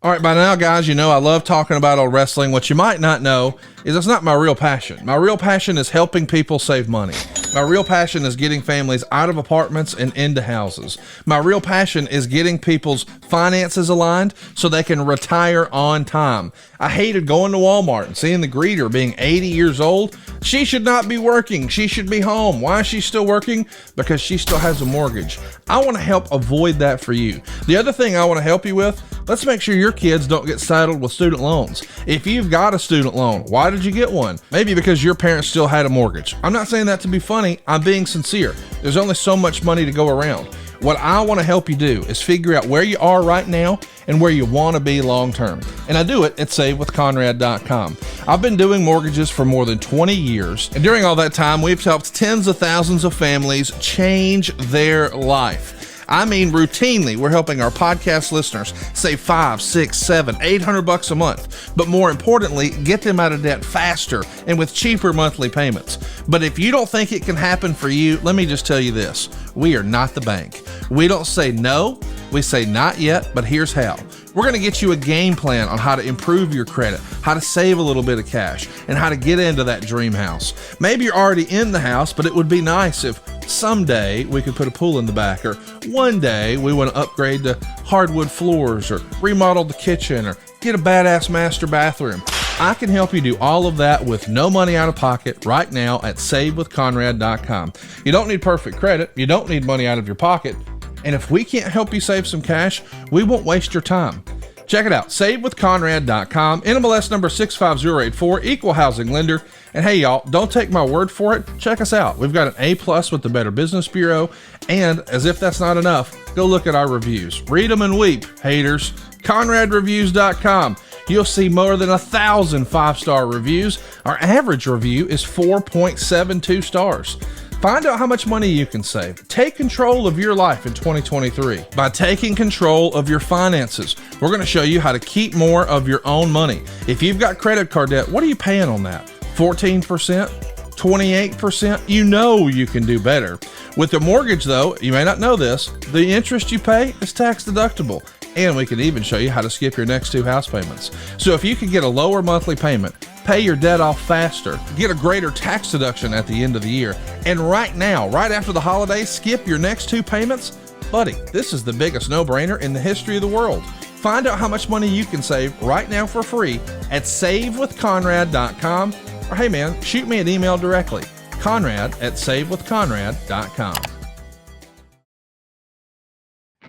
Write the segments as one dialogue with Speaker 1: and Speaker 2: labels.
Speaker 1: All right, by now, guys, you know I love talking about old wrestling. What you might not know is it's not my real passion. My real passion is helping people save money. My real passion is getting families out of apartments and into houses. My real passion is getting people's finances aligned so they can retire on time. I hated going to Walmart and seeing the greeter being 80 years old. She should not be working. She should be home. Why is she still working? Because she still has a mortgage. I want to help avoid that for you. The other thing I want to help you with, let's make sure your kids don't get saddled with student loans. If you've got a student loan, why did you get one? Maybe because your parents still had a mortgage. I'm not saying that to be funny. I'm being sincere. There's only so much money to go around. What I want to help you do is figure out where you are right now and where you want to be long term. And I do it at SaveWithConrad.com. I've been doing mortgages for more than 20 years. And during all that time, we've helped tens of thousands of families change their life. I mean, routinely, we're helping our podcast listeners save $500, $600, $700, $800 a month. But more importantly, get them out of debt faster and with cheaper monthly payments. But if you don't think it can happen for you, let me just tell you this. We are not the bank. We don't say no. We say not yet, but here's how. We're going to get you a game plan on how to improve your credit, how to save a little bit of cash, and how to get into that dream house. Maybe you're already in the house, but it would be nice if someday we could put a pool in the back, or one day we want to upgrade to hardwood floors, or remodel the kitchen, or get a badass master bathroom. I can help you do all of that with no money out of pocket right now at SaveWithConrad.com. You don't need perfect credit. You don't need money out of your pocket. And if we can't help you save some cash, we won't waste your time. Check it out, SaveWithConrad.com, NMLS number 65084, equal housing lender. And hey, y'all, don't take my word for it. Check us out. We've got an A+ with the Better Business Bureau. And as if that's not enough, go look at our reviews. Read them and weep, haters. ConradReviews.com. You'll see more than 1,000 5-star reviews. Our average review is 4.72 stars. Find out how much money you can save. Take control of your life in 2023 by taking control of your finances. We're going to show you how to keep more of your own money. If you've got credit card debt, what are you paying on that? 14%? 28%? You know you can do better. With the mortgage, though, you may not know this, the interest you pay is tax deductible. And we can even show you how to skip your next 2 house payments. So if you can get a lower monthly payment, pay your debt off faster, get a greater tax deduction at the end of the year, and right now, right after the holidays, skip your next 2 payments, buddy, this is the biggest no-brainer in the history of the world. Find out how much money you can save right now for free at SaveWithConrad.com, or hey man, shoot me an email directly, Conrad@SaveWithConrad.com.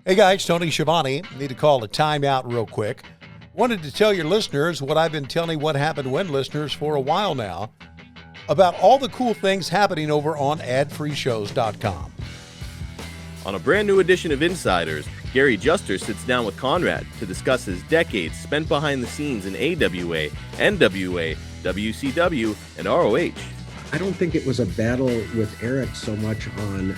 Speaker 2: Hey guys, Tony Schiavone. Need to call a timeout real quick. Wanted to tell your listeners what I've been telling What Happened When listeners for a while now about all the cool things happening over on AdFreeShows.com.
Speaker 3: On a brand new edition of Insiders, Gary Juster sits down with Conrad to discuss his decades spent behind the scenes in AWA, NWA, WCW, and ROH.
Speaker 4: I don't think it was a battle with Eric so much on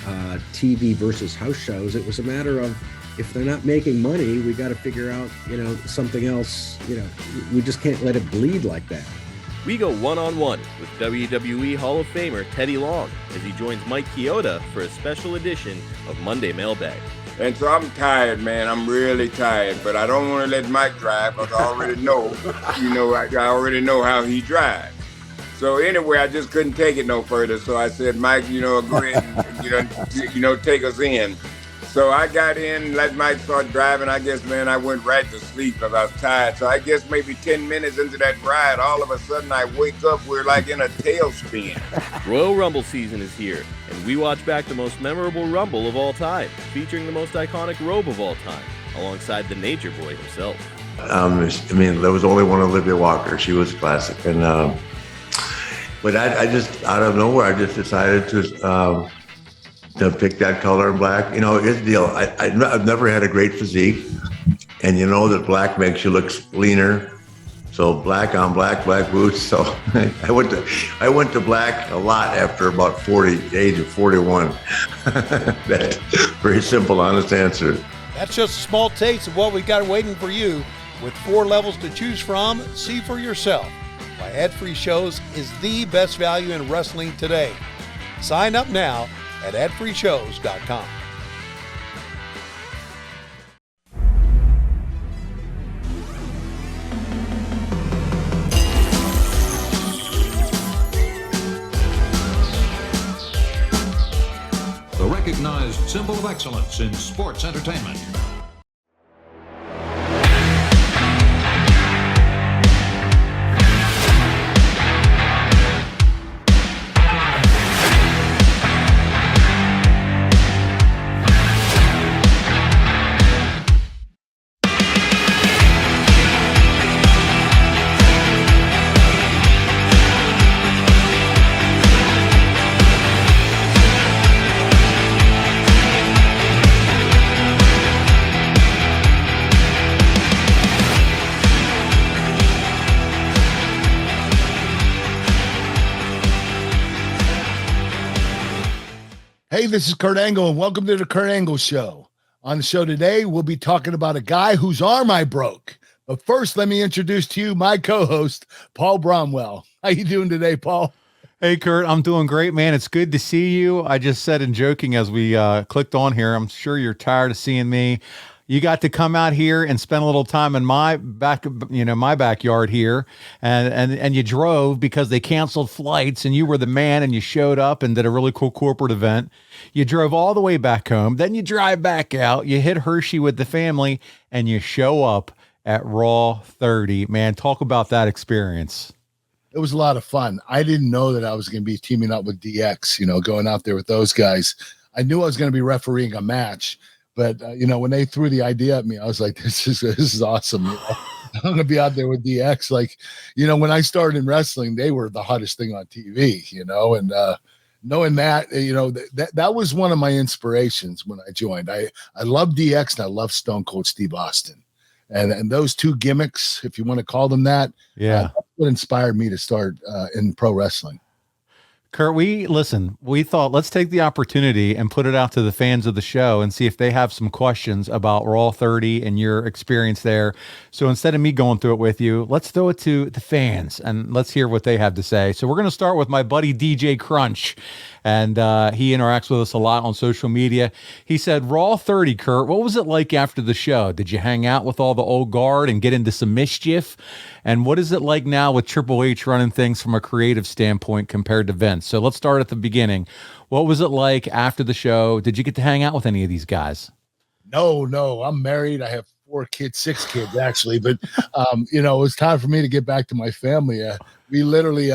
Speaker 4: TV versus house shows. It was a matter of, if they're not making money, we got to figure out, something else. We just can't let it bleed like that.
Speaker 3: We go one-on-one with WWE Hall of Famer Teddy Long as he joins Mike Chioda for a special edition of Monday Mailbag.
Speaker 5: And so I'm tired, man. I'm really tired, but I don't want to let Mike drive because I already know, I already know how he drives. So anyway, I just couldn't take it no further. So I said, Mike, go ahead and, take us in. So I got in, let Mike start driving. I guess, man, I went right to sleep because I was tired. So I guess maybe 10 minutes into that ride, all of a sudden I wake up, we're like in a tailspin.
Speaker 3: Royal Rumble season is here, and we watch back the most memorable Rumble of all time, featuring the most iconic robe of all time, alongside the Nature Boy himself.
Speaker 6: There was only one Olivia Walker. She was classic. And but I just, out of nowhere, I just decided to pick that color in black. Here's the deal. I've never had a great physique, and that black makes you look leaner. So black on black boots. So I went to black a lot after about age of 41. That's very simple, honest answer.
Speaker 2: That's just a small taste of what we got waiting for you. With 4 levels to choose from, see for yourself why AdFreeShows is the best value in wrestling today. Sign up now at AdFreeShows.com.
Speaker 7: symbol of excellence in sports entertainment.
Speaker 8: Hey, this is Kurt Angle, and welcome to the Kurt Angle Show. On the show today, we'll be talking about a guy whose arm I broke. But first, let me introduce to you my co-host, Paul Bromwell. How you doing today, Paul?
Speaker 9: Hey, Kurt, I'm doing great, man. It's good to see you. I just said in joking as we clicked on here, I'm sure you're tired of seeing me. You got to come out here and spend a little time in my backyard here, and you drove because they canceled flights, and you were the man, and you showed up and did a really cool corporate event. You drove all the way back home, then you drive back out, you hit Hershey with the family, and you show up at RAW 30. Man, talk about that experience.
Speaker 8: It was a lot of fun. I didn't know that I was going to be teaming up with DX, going out there with those guys. I knew I was going to be refereeing a match. But, when they threw the idea at me, I was like, this is awesome. I'm going to be out there with DX. Like, when I started in wrestling, they were the hottest thing on TV, and knowing that, that was one of my inspirations when I joined. I love DX and I love Stone Cold Steve Austin. And those two gimmicks, if you want to call them that, that's what inspired me to start in pro wrestling.
Speaker 9: Kurt, we thought let's take the opportunity and put it out to the fans of the show and see if they have some questions about RAW 30 and your experience there. So instead of me going through it with you, let's throw it to the fans and let's hear what they have to say. So we're going to start with my buddy DJ Crunch, and he interacts with us a lot on social media. He said, RAW 30, Kurt, what was it like after the show? Did you hang out with all the old guard and get into some mischief? And what is it like now with Triple H running things from a creative standpoint compared to Vince? So let's start at the beginning. What was it like after the show? Did you get to hang out with any of these guys?
Speaker 8: No, I'm married. I have 6 kids actually, but it was time for me to get back to my family. We literally,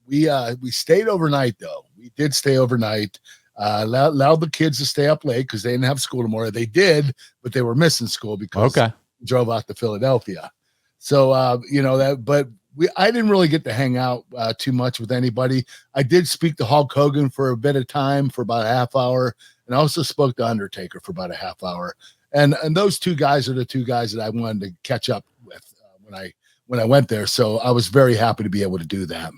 Speaker 8: we stayed overnight though. We did stay overnight, allowed the kids to stay up late because they didn't have school tomorrow. They did, but they were missing school because we drove out to Philadelphia. So, I didn't really get to hang out too much with anybody. I did speak to Hulk Hogan for a bit of time, for about a half hour, and I also spoke to Undertaker for about a half hour. And those two guys are the two guys that I wanted to catch up with when I went there. So I was very happy to be able to do that.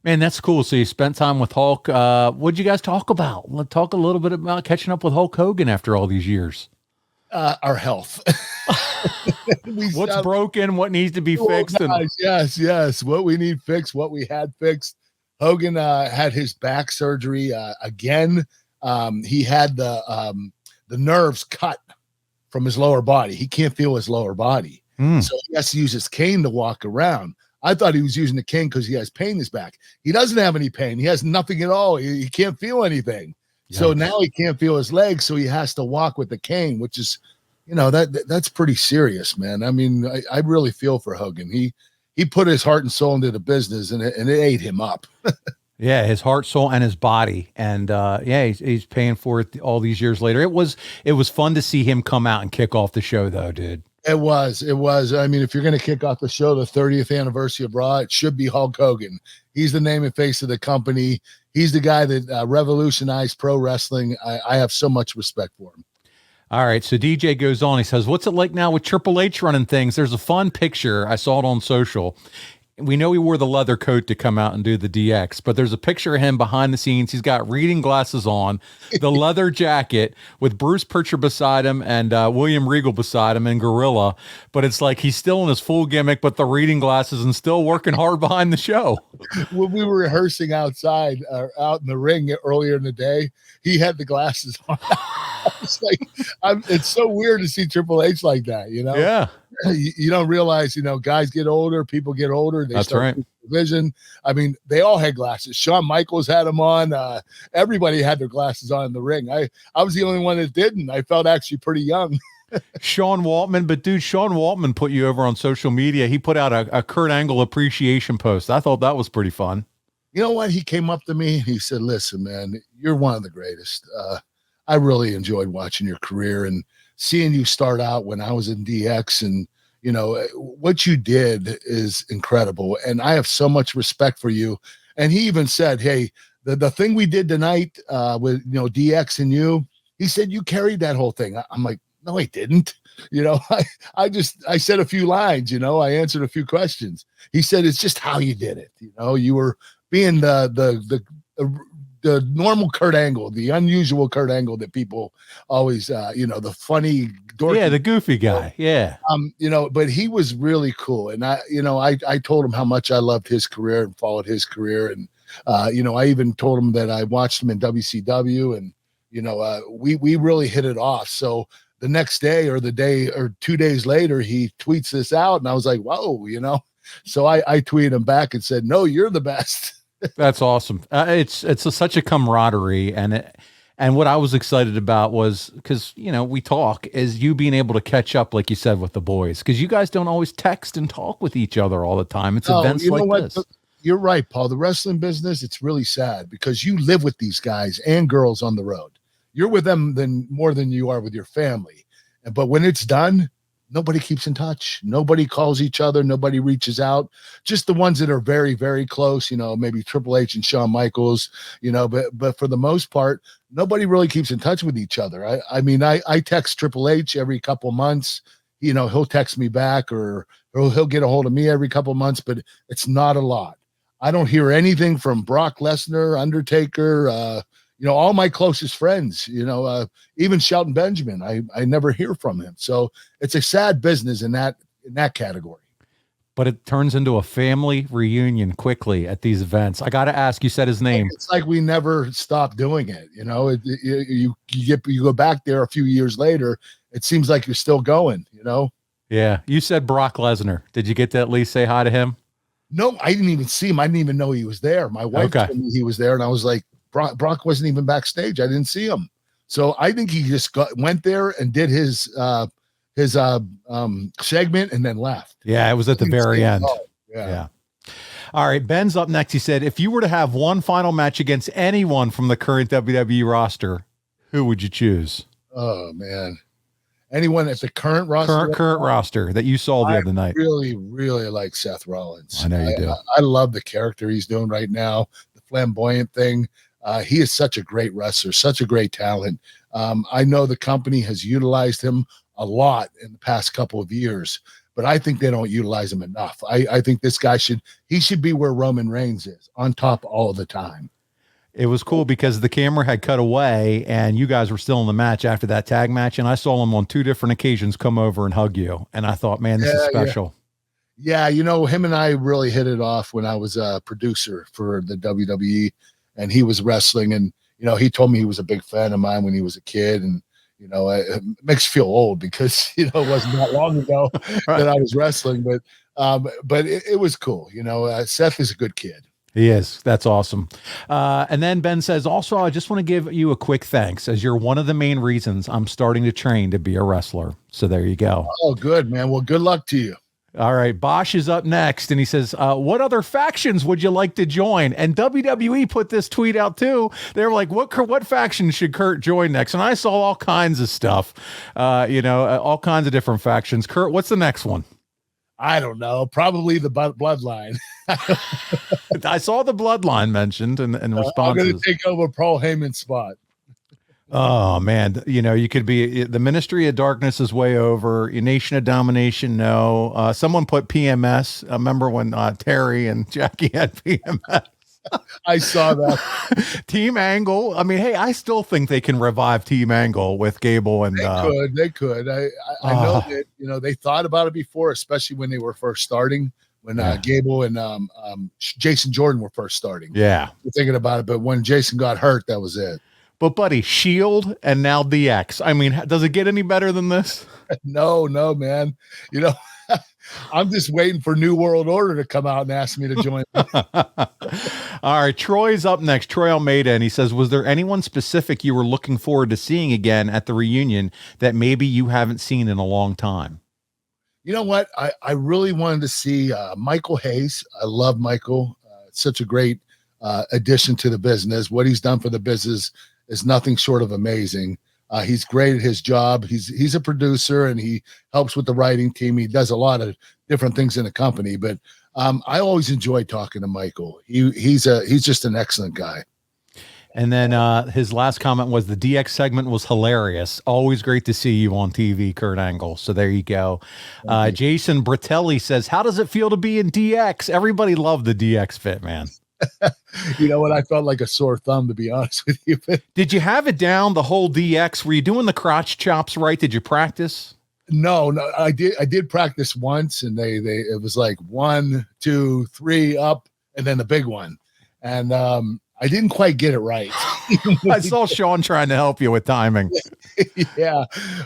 Speaker 9: Man, that's cool. So you spent time with Hulk. What'd you guys talk about? Let's talk a little bit about catching up with Hulk Hogan after all these years.
Speaker 8: Our health.
Speaker 9: What's broken, what needs to be fixed.
Speaker 8: Yes. What we need fixed, what we had fixed. Hogan had his back surgery again. He had the nerves cut from his lower body. He can't feel his lower body. So he has to use his cane to walk around. I thought he was using the cane because he has pain in his back. He doesn't have any pain. He has nothing at all. He can't feel anything. Yes. So now he can't feel his legs, so he has to walk with the cane, which is, that's pretty serious, man. I mean, I really feel for Hogan. He put his heart and soul into the business, and it ate him up.
Speaker 9: Yeah, his heart, soul, and his body, and he's paying for it all these years later. It was fun to see him come out and kick off the show, though, dude.
Speaker 8: It was. I mean, if you're going to kick off the show, the 30th anniversary of Raw, it should be Hulk Hogan. He's the name and face of the company. He's the guy that revolutionized pro wrestling. I have so much respect for him.
Speaker 9: All right, so DJ goes on. He says, what's it like now with Triple H running things? There's a fun picture. I saw it on social. We know he wore the leather coat to come out and do the DX, but there's a picture of him behind the scenes. He's got reading glasses on, the leather jacket with Bruce Pritchard beside him and William Regal beside him and Gorilla. But it's like he's still in his full gimmick, but the reading glasses and still working hard behind the show.
Speaker 8: When we were rehearsing outside, out in the ring earlier in the day, he had the glasses on. It's like, it's so weird to see Triple H like that,
Speaker 9: Yeah.
Speaker 8: You don't realize, guys get older, people get older. They
Speaker 9: That's
Speaker 8: start
Speaker 9: right.
Speaker 8: losing vision. I mean, they all had glasses. Shawn Michaels had them on. Everybody had their glasses on in the ring. I was the only one that didn't. I felt actually pretty young.
Speaker 9: Sean Waltman, but dude, Sean Waltman put you over on social media. He put out a Kurt Angle appreciation post. I thought that was pretty fun.
Speaker 8: You know what? He came up to me and he said, listen, man, you're one of the greatest. I really enjoyed watching your career and seeing you start out when I was in DX, and you know what you did is incredible, and I have so much respect for you. And he even said, hey, the thing we did tonight with DX and you, he said you carried that whole thing. I'm like, no, I didn't. I said a few lines, I answered a few questions. He said it's just how you did it. You were being the normal Kurt Angle, the unusual Kurt Angle that people always, the funny, dorky,
Speaker 9: yeah, the goofy guy, yeah.
Speaker 8: But he was really cool, and I told him how much I loved his career and followed his career, and I even told him that I watched him in WCW, and we really hit it off. So the next day or the day or 2 days later, he tweets this out, and I was like, whoa, So I tweeted him back and said, no, you're the best.
Speaker 9: That's awesome. It's such a camaraderie, and what I was excited about was because we talk is you being able to catch up, like you said, with the boys, because you guys don't always text and talk with each other all the time. It's events like this.
Speaker 8: You're right, Paul. The wrestling business, it's really sad because you live with these guys and girls on the road. You're with them more than you are with your family. But when it's done, nobody keeps in touch. Nobody calls each other. Nobody reaches out. Just the ones that are very, very close, maybe Triple H and Shawn Michaels, but for the most part, nobody really keeps in touch with each other. I text Triple H every couple months. He'll text me back or he'll get a hold of me every couple months, but it's not a lot. I don't hear anything from Brock Lesnar, Undertaker, all my closest friends, even Shelton Benjamin, I never hear from him. So it's a sad business in that category.
Speaker 9: But it turns into a family reunion quickly at these events. I got to ask, you said his name.
Speaker 8: It's like we never stopped doing it. You go back there a few years later, it seems like you're still going,
Speaker 9: Yeah. You said Brock Lesnar. Did you get to at least say hi to him?
Speaker 8: No, I didn't even see him. I didn't even know he was there. My wife told me he was there, and I was like, Brock wasn't even backstage. I didn't see him. So I think he just went there and did his segment and then left.
Speaker 9: Yeah, it was at the very end.
Speaker 8: Yeah.
Speaker 9: All right, Ben's up next. He said, if you were to have one final match against anyone from the current WWE roster, who would you choose?
Speaker 8: Oh, man. Anyone at the current roster?
Speaker 9: Current roster that you saw the other night.
Speaker 8: I really, really like Seth Rollins.
Speaker 9: I know you do.
Speaker 8: I love the character he's doing right now, the flamboyant thing. He is such a great wrestler, such a great talent. I know the company has utilized him a lot in the past couple of years, but I think they don't utilize him enough. I think this guy should be where Roman Reigns is, on top all the time.
Speaker 9: It was cool because the camera had cut away and you guys were still in the match after that tag match. And I saw him on 2 different occasions come over and hug you. And I thought, man, this is special.
Speaker 8: Yeah. Him and I really hit it off when I was a producer for the WWE, and he was wrestling, and, he told me he was a big fan of mine when he was a kid. And, it makes you feel old because, it wasn't that long ago that I was wrestling, but it was cool. Seth is a good kid.
Speaker 9: He is. That's awesome. And then Ben says, also, I just want to give you a quick thanks, as you're one of the main reasons I'm starting to train to be a wrestler. So there you go.
Speaker 8: Oh, good, man. Well, good luck to you.
Speaker 9: All right. Bosch is up next, and he says, what other factions would you like to join? And WWE put this tweet out too. They were like, what faction should Kurt join next? And I saw all kinds of stuff, all kinds of different factions. Kurt, what's the next one?
Speaker 8: I don't know. Probably the bloodline.
Speaker 9: I saw the bloodline mentioned in responses.
Speaker 8: I'm going to take over Paul Heyman's spot.
Speaker 9: Oh man, you could be the Ministry of Darkness is way over. Nation of Domination, no. Someone put PMS. I remember when Terry and Jackie had PMS.
Speaker 8: I saw that.
Speaker 9: Team Angle. I mean, hey, I still think they can revive Team Angle with Gable and
Speaker 8: they could. I know that they thought about it before, especially when they were first starting. When Gable and Jason Jordan were first starting.
Speaker 9: Yeah.
Speaker 8: We're thinking about it, but when Jason got hurt, that was it.
Speaker 9: But buddy, Shield and now DX. I mean, does it get any better than this?
Speaker 8: No, man. I'm just waiting for New World Order to come out and ask me to join.
Speaker 9: All right, Troy's up next. Troy Almeida, and he says, was there anyone specific you were looking forward to seeing again at the reunion that maybe you haven't seen in a long time?
Speaker 8: You know what? I really wanted to see Michael Hayes. I love Michael. Such a great addition to the business. What he's done for the business is nothing short of amazing. He's great at his job. He's a producer, and he helps with the writing team. He does a lot of different things in the company, but I always enjoy talking to Michael. He's just an excellent guy.
Speaker 9: And then his last comment was the DX segment was hilarious. Always great to see you on TV, Kurt Angle. So there you go. Jason Bratelli says, how does it feel to be in DX? Everybody loved the DX fit, man.
Speaker 8: You know what? I felt like a sore thumb, to be honest with you.
Speaker 9: Did you have it down, the whole DX? Were you doing the crotch chops right? Did you practice?
Speaker 8: No, I did practice once, and it was like 1, 2, 3 up, and then the big one. And I didn't quite get it right.
Speaker 9: I saw Sean trying to help you with timing.
Speaker 8: Yeah.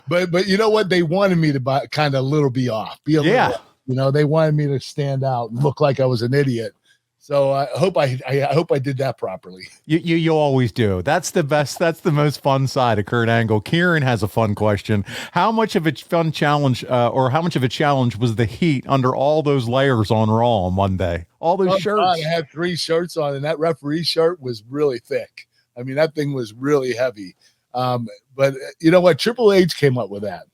Speaker 8: But you know what? They wanted me to kind of a little be off. Little, they wanted me to stand out and look like I was an idiot. So I hope I did that properly.
Speaker 9: You always do. That's the best. That's the most fun side of Kurt Angle. Kieran has a fun question. How much of a fun challenge or how much of a challenge was the heat under all those layers on Raw on Monday? All those shirts.
Speaker 8: God, I had 3 shirts on, and that referee shirt was really thick. I mean, that thing was really heavy. But you know what? Triple H came up with that.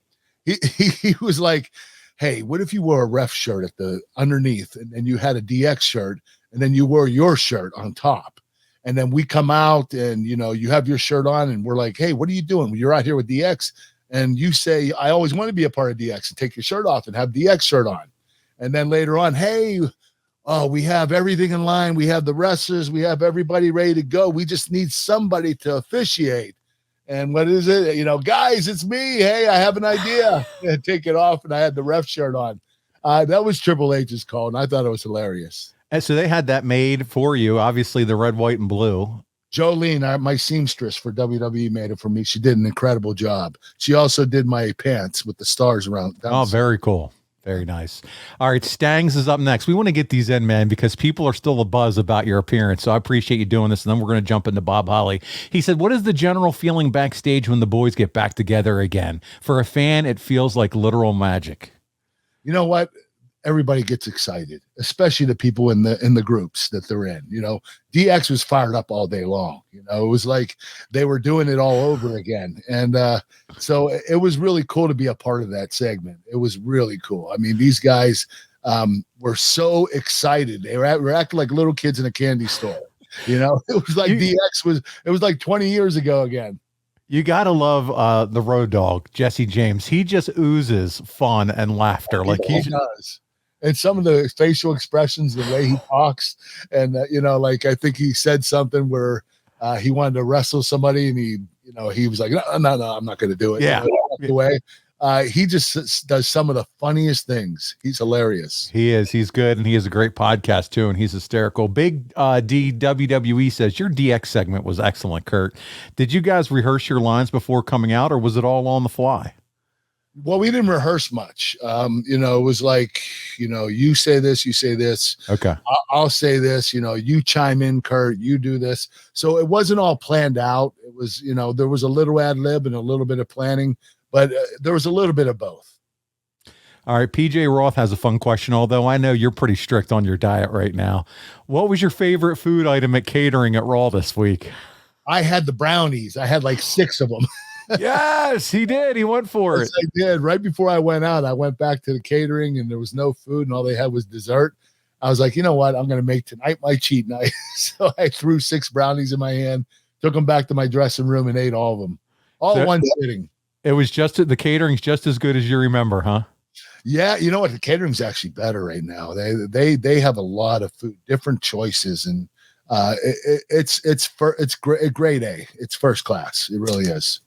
Speaker 8: He was like, hey, what if you wore a ref shirt at the underneath and you had a DX shirt, and then you wore your shirt on top, and then we come out and, you have your shirt on, and we're like, hey, what are you doing? Well, you're out here with DX, and you say, I always want to be a part of DX, and take your shirt off and have DX shirt on. And then later on, hey, we have everything in line. We have the wrestlers. We have everybody ready to go. We just need somebody to officiate. And what is it? Guys, it's me. Hey, I have an idea. And take it off. And I had the ref shirt on. That was Triple H's call, and I thought it was hilarious.
Speaker 9: And so they had that made for you, obviously the red, white, and blue.
Speaker 8: Jolene, my seamstress for WWE, made it for me. She did an incredible job. She also did my pants with the stars around.
Speaker 9: Oh, very cool. Very nice. All right, Stangs is up next. We want to get these in, man, because people are still a buzz about your appearance. So I appreciate you doing this. And then we're going to jump into Bob Holly. He said, what is the general feeling backstage when the boys get back together again? For a fan, it feels like literal magic.
Speaker 8: You know what? Everybody gets excited, especially the people in the groups that they're in. DX was fired up all day long. It was like they were doing it all over again. And so it was really cool to be a part of that segment. It was really cool. I mean, these guys were so excited. They were acting like little kids in a candy store. It was like it was like 20 years ago again.
Speaker 9: You got to love the road dog, Jesse James. He just oozes fun and laughter.
Speaker 8: He does. And some of the facial expressions, the way he talks, and I think he said something where he wanted to wrestle somebody, and he was like, no, I'm not going to do it.
Speaker 9: Yeah.
Speaker 8: Away. He just does some of the funniest things. He's hilarious.
Speaker 9: He is. He's good, and he has a great podcast too, and he's hysterical. Big D WWE says your DX segment was excellent, Kurt. Did you guys rehearse your lines before coming out, or was it all on the fly?
Speaker 8: Well, we didn't rehearse much. It was like, you say this, you say this.
Speaker 9: Okay.
Speaker 8: I'll say this, you chime in, Kurt, you do this. So it wasn't all planned out. It was, there was a little ad lib and a little bit of planning, but there was a little bit of both.
Speaker 9: All right. PJ Roth has a fun question, although I know you're pretty strict on your diet right now. What was your favorite food item at catering at Raw this week?
Speaker 8: I had the brownies. I had like 6 of them.
Speaker 9: Yes, he did. He went for it.
Speaker 8: I did. Right before I went out, I went back to the catering, and there was no food, and all they had was dessert. I was like, you know what? I'm going to make tonight my cheat night. So I threw 6 brownies in my hand, took them back to my dressing room, and ate all of them, in one sitting.
Speaker 9: It was the catering's just as good as you remember, huh?
Speaker 8: Yeah, you know what? The catering's actually better right now. They have a lot of food, different choices, and it's grade A. It's first class. It really is.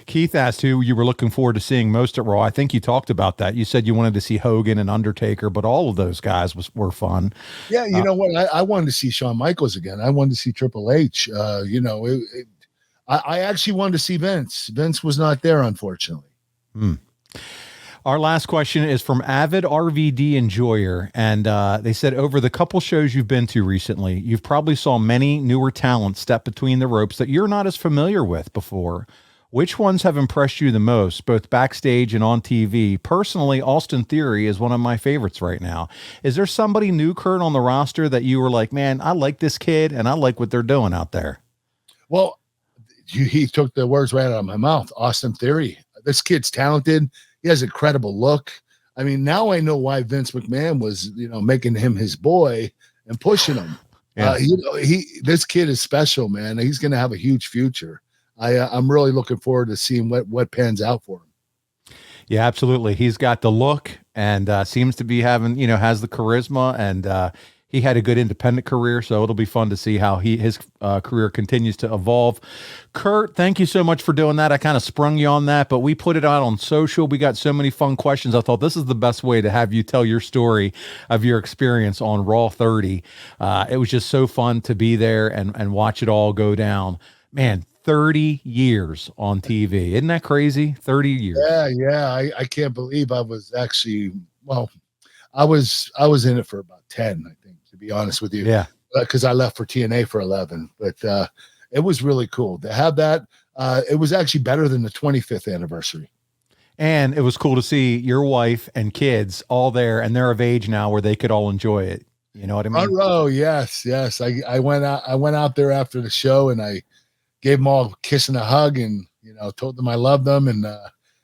Speaker 9: Keith asked who you were looking forward to seeing most at Raw. I think you talked about that. You said you wanted to see Hogan and Undertaker, but all of those guys were fun.
Speaker 8: Yeah, you know what? I wanted to see Shawn Michaels again. I wanted to see Triple H. I actually wanted to see Vince. Vince was not there, unfortunately.
Speaker 9: Our last question is from Avid RVD Enjoyer. And they said, over the couple shows you've been to recently, you've probably saw many newer talents step between the ropes that you're not as familiar with before. Which ones have impressed you the most, both backstage and on TV? Personally, Austin Theory is one of my favorites right now. Is there somebody new, Kurt, on the roster that you were like, man, I like this kid and I like what they're doing out there?
Speaker 8: Well, he took the words right out of my mouth. Austin Theory. This kid's talented. He has a credible look. I mean, now I know why Vince McMahon was, making him his boy and pushing him.
Speaker 9: Yeah.
Speaker 8: This kid is special, man. He's going to have a huge future. I'm really looking forward to seeing what pans out for him.
Speaker 9: Yeah, absolutely. He's got the look and seems to be having, has the charisma, and he had a good independent career. So it'll be fun to see how his career continues to evolve. Kurt, thank you so much for doing that. I kind of sprung you on that, but we put it out on social. We got so many fun questions. I thought this is the best way to have you tell your story of your experience on Raw 30. It was just so fun to be there and watch it all go down. Man, 30 years on TV. Isn't that crazy? 30 years.
Speaker 8: Yeah. I can't believe I was actually, I was in it for about 10, I think, to be honest with you.
Speaker 9: Yeah.
Speaker 8: Because I left for TNA for 11. But it was really cool to have that. It was actually better than the 25th anniversary.
Speaker 9: And it was cool to see your wife and kids all there, and they're of age now where they could all enjoy it. You know what I mean?
Speaker 8: Oh, yes. I went out there after the show, and I gave them all a kiss and a hug, and told them I loved them, and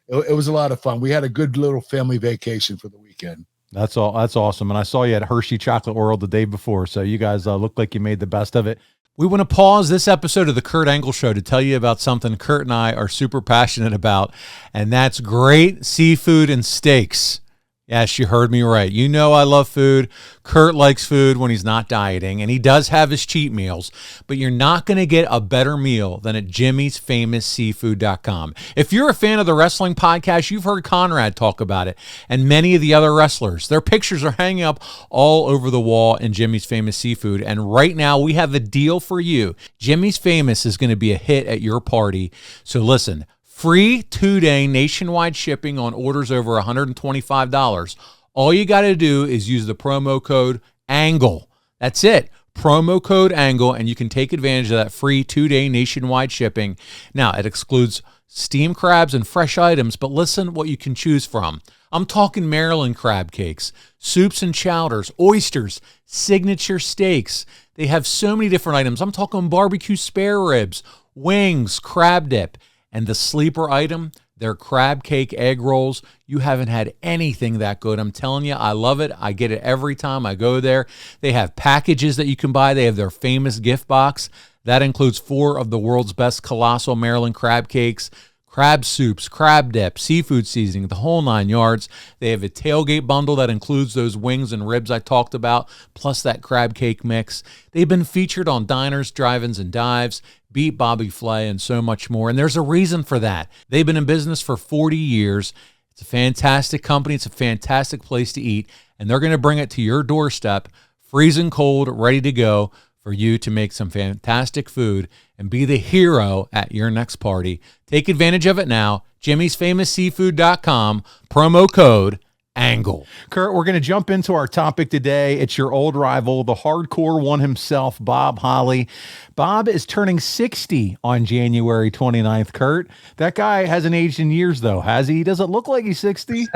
Speaker 8: it was a lot of fun. We had a good little family vacation for the weekend.
Speaker 9: That's awesome. And I saw you at Hershey Chocolate World the day before, so you guys looked like you made the best of it. We want to pause this episode of the Kurt Angle Show to tell you about something Kurt and I are super passionate about, and that's great seafood and steaks. Yes, you heard me right. You know I love food. Kurt likes food when he's not dieting, and he does have his cheat meals, but you're not going to get a better meal than at jimmysfamousseafood.com. If you're a fan of the wrestling podcast, you've heard Conrad talk about it, and many of the other wrestlers. Their pictures are hanging up all over the wall in Jimmy's Famous Seafood, and right now we have a deal for you. Jimmy's Famous is going to be a hit at your party, so listen. Free 2-day nationwide shipping on orders over $125. All you got to do is use the promo code ANGLE. That's it. Promo code ANGLE, and you can take advantage of that free 2-day nationwide shipping. Now, it excludes steamed crabs and fresh items, but listen what you can choose from. I'm talking Maryland crab cakes, soups and chowders, oysters, signature steaks. They have so many different items. I'm talking barbecue spare ribs, wings, crab dip. And the sleeper item, their crab cake egg rolls. You haven't had anything that good. I'm telling you, I love it. I get it every time I go there. They have packages that you can buy. They have their famous gift box. That includes 4 of the world's best colossal Maryland crab cakes, crab soups, crab dip, seafood seasoning, the whole 9 yards. They have a tailgate bundle that includes those wings and ribs I talked about, plus that crab cake mix. They've been featured on diners, drive-ins, and dives, Beat Bobby Flay, and so much more. And there's a reason for that. They've been in business for 40 years. It's a fantastic company. It's a fantastic place to eat. And they're going to bring it to your doorstep, freezing cold, ready to go for you to make some fantastic food and be the hero at your next party. Take advantage of it now. Jimmy'sFamousSeafood.com, promo code ANGLE. Kurt, we're going to jump into our topic today. It's your old rival, the hardcore one himself, Bob Holly. Bob is turning 60 on January 29th, Kurt. That guy hasn't aged in years, though, has he? Does it look like he's 60?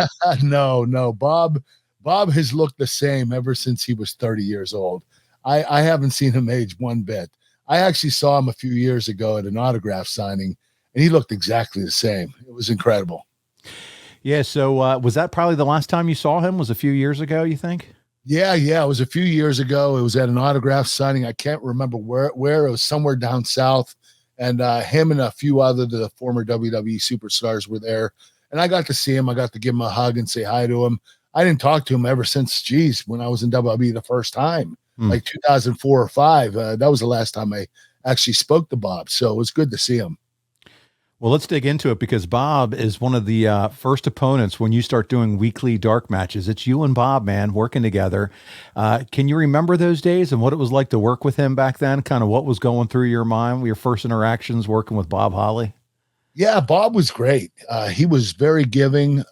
Speaker 8: No. Bob has looked the same ever since he was 30 years old. I haven't seen him age one bit. I actually saw him a few years ago at an autograph signing, and he looked exactly the same. It was incredible.
Speaker 9: Yeah, so was that probably the last time you saw him? Was a few years ago, you think?
Speaker 8: Yeah, it was a few years ago. It was at an autograph signing. I can't remember where. It was somewhere down south, and him and a few other the former WWE superstars were there, and I got to see him. I got to give him a hug and say hi to him. I didn't talk to him ever since, when I was in WWE the first time, like 2004 or 5. That was the last time I actually spoke to Bob, so it was good to see him.
Speaker 9: Well, let's dig into it because Bob is one of the first opponents when you start doing weekly dark matches. It's you and Bob, man, working together. Can you remember those days and what it was like to work with him back then? Kind of what was going through your mind, your first interactions working with Bob Holly?
Speaker 8: Yeah, Bob was great. He was very giving.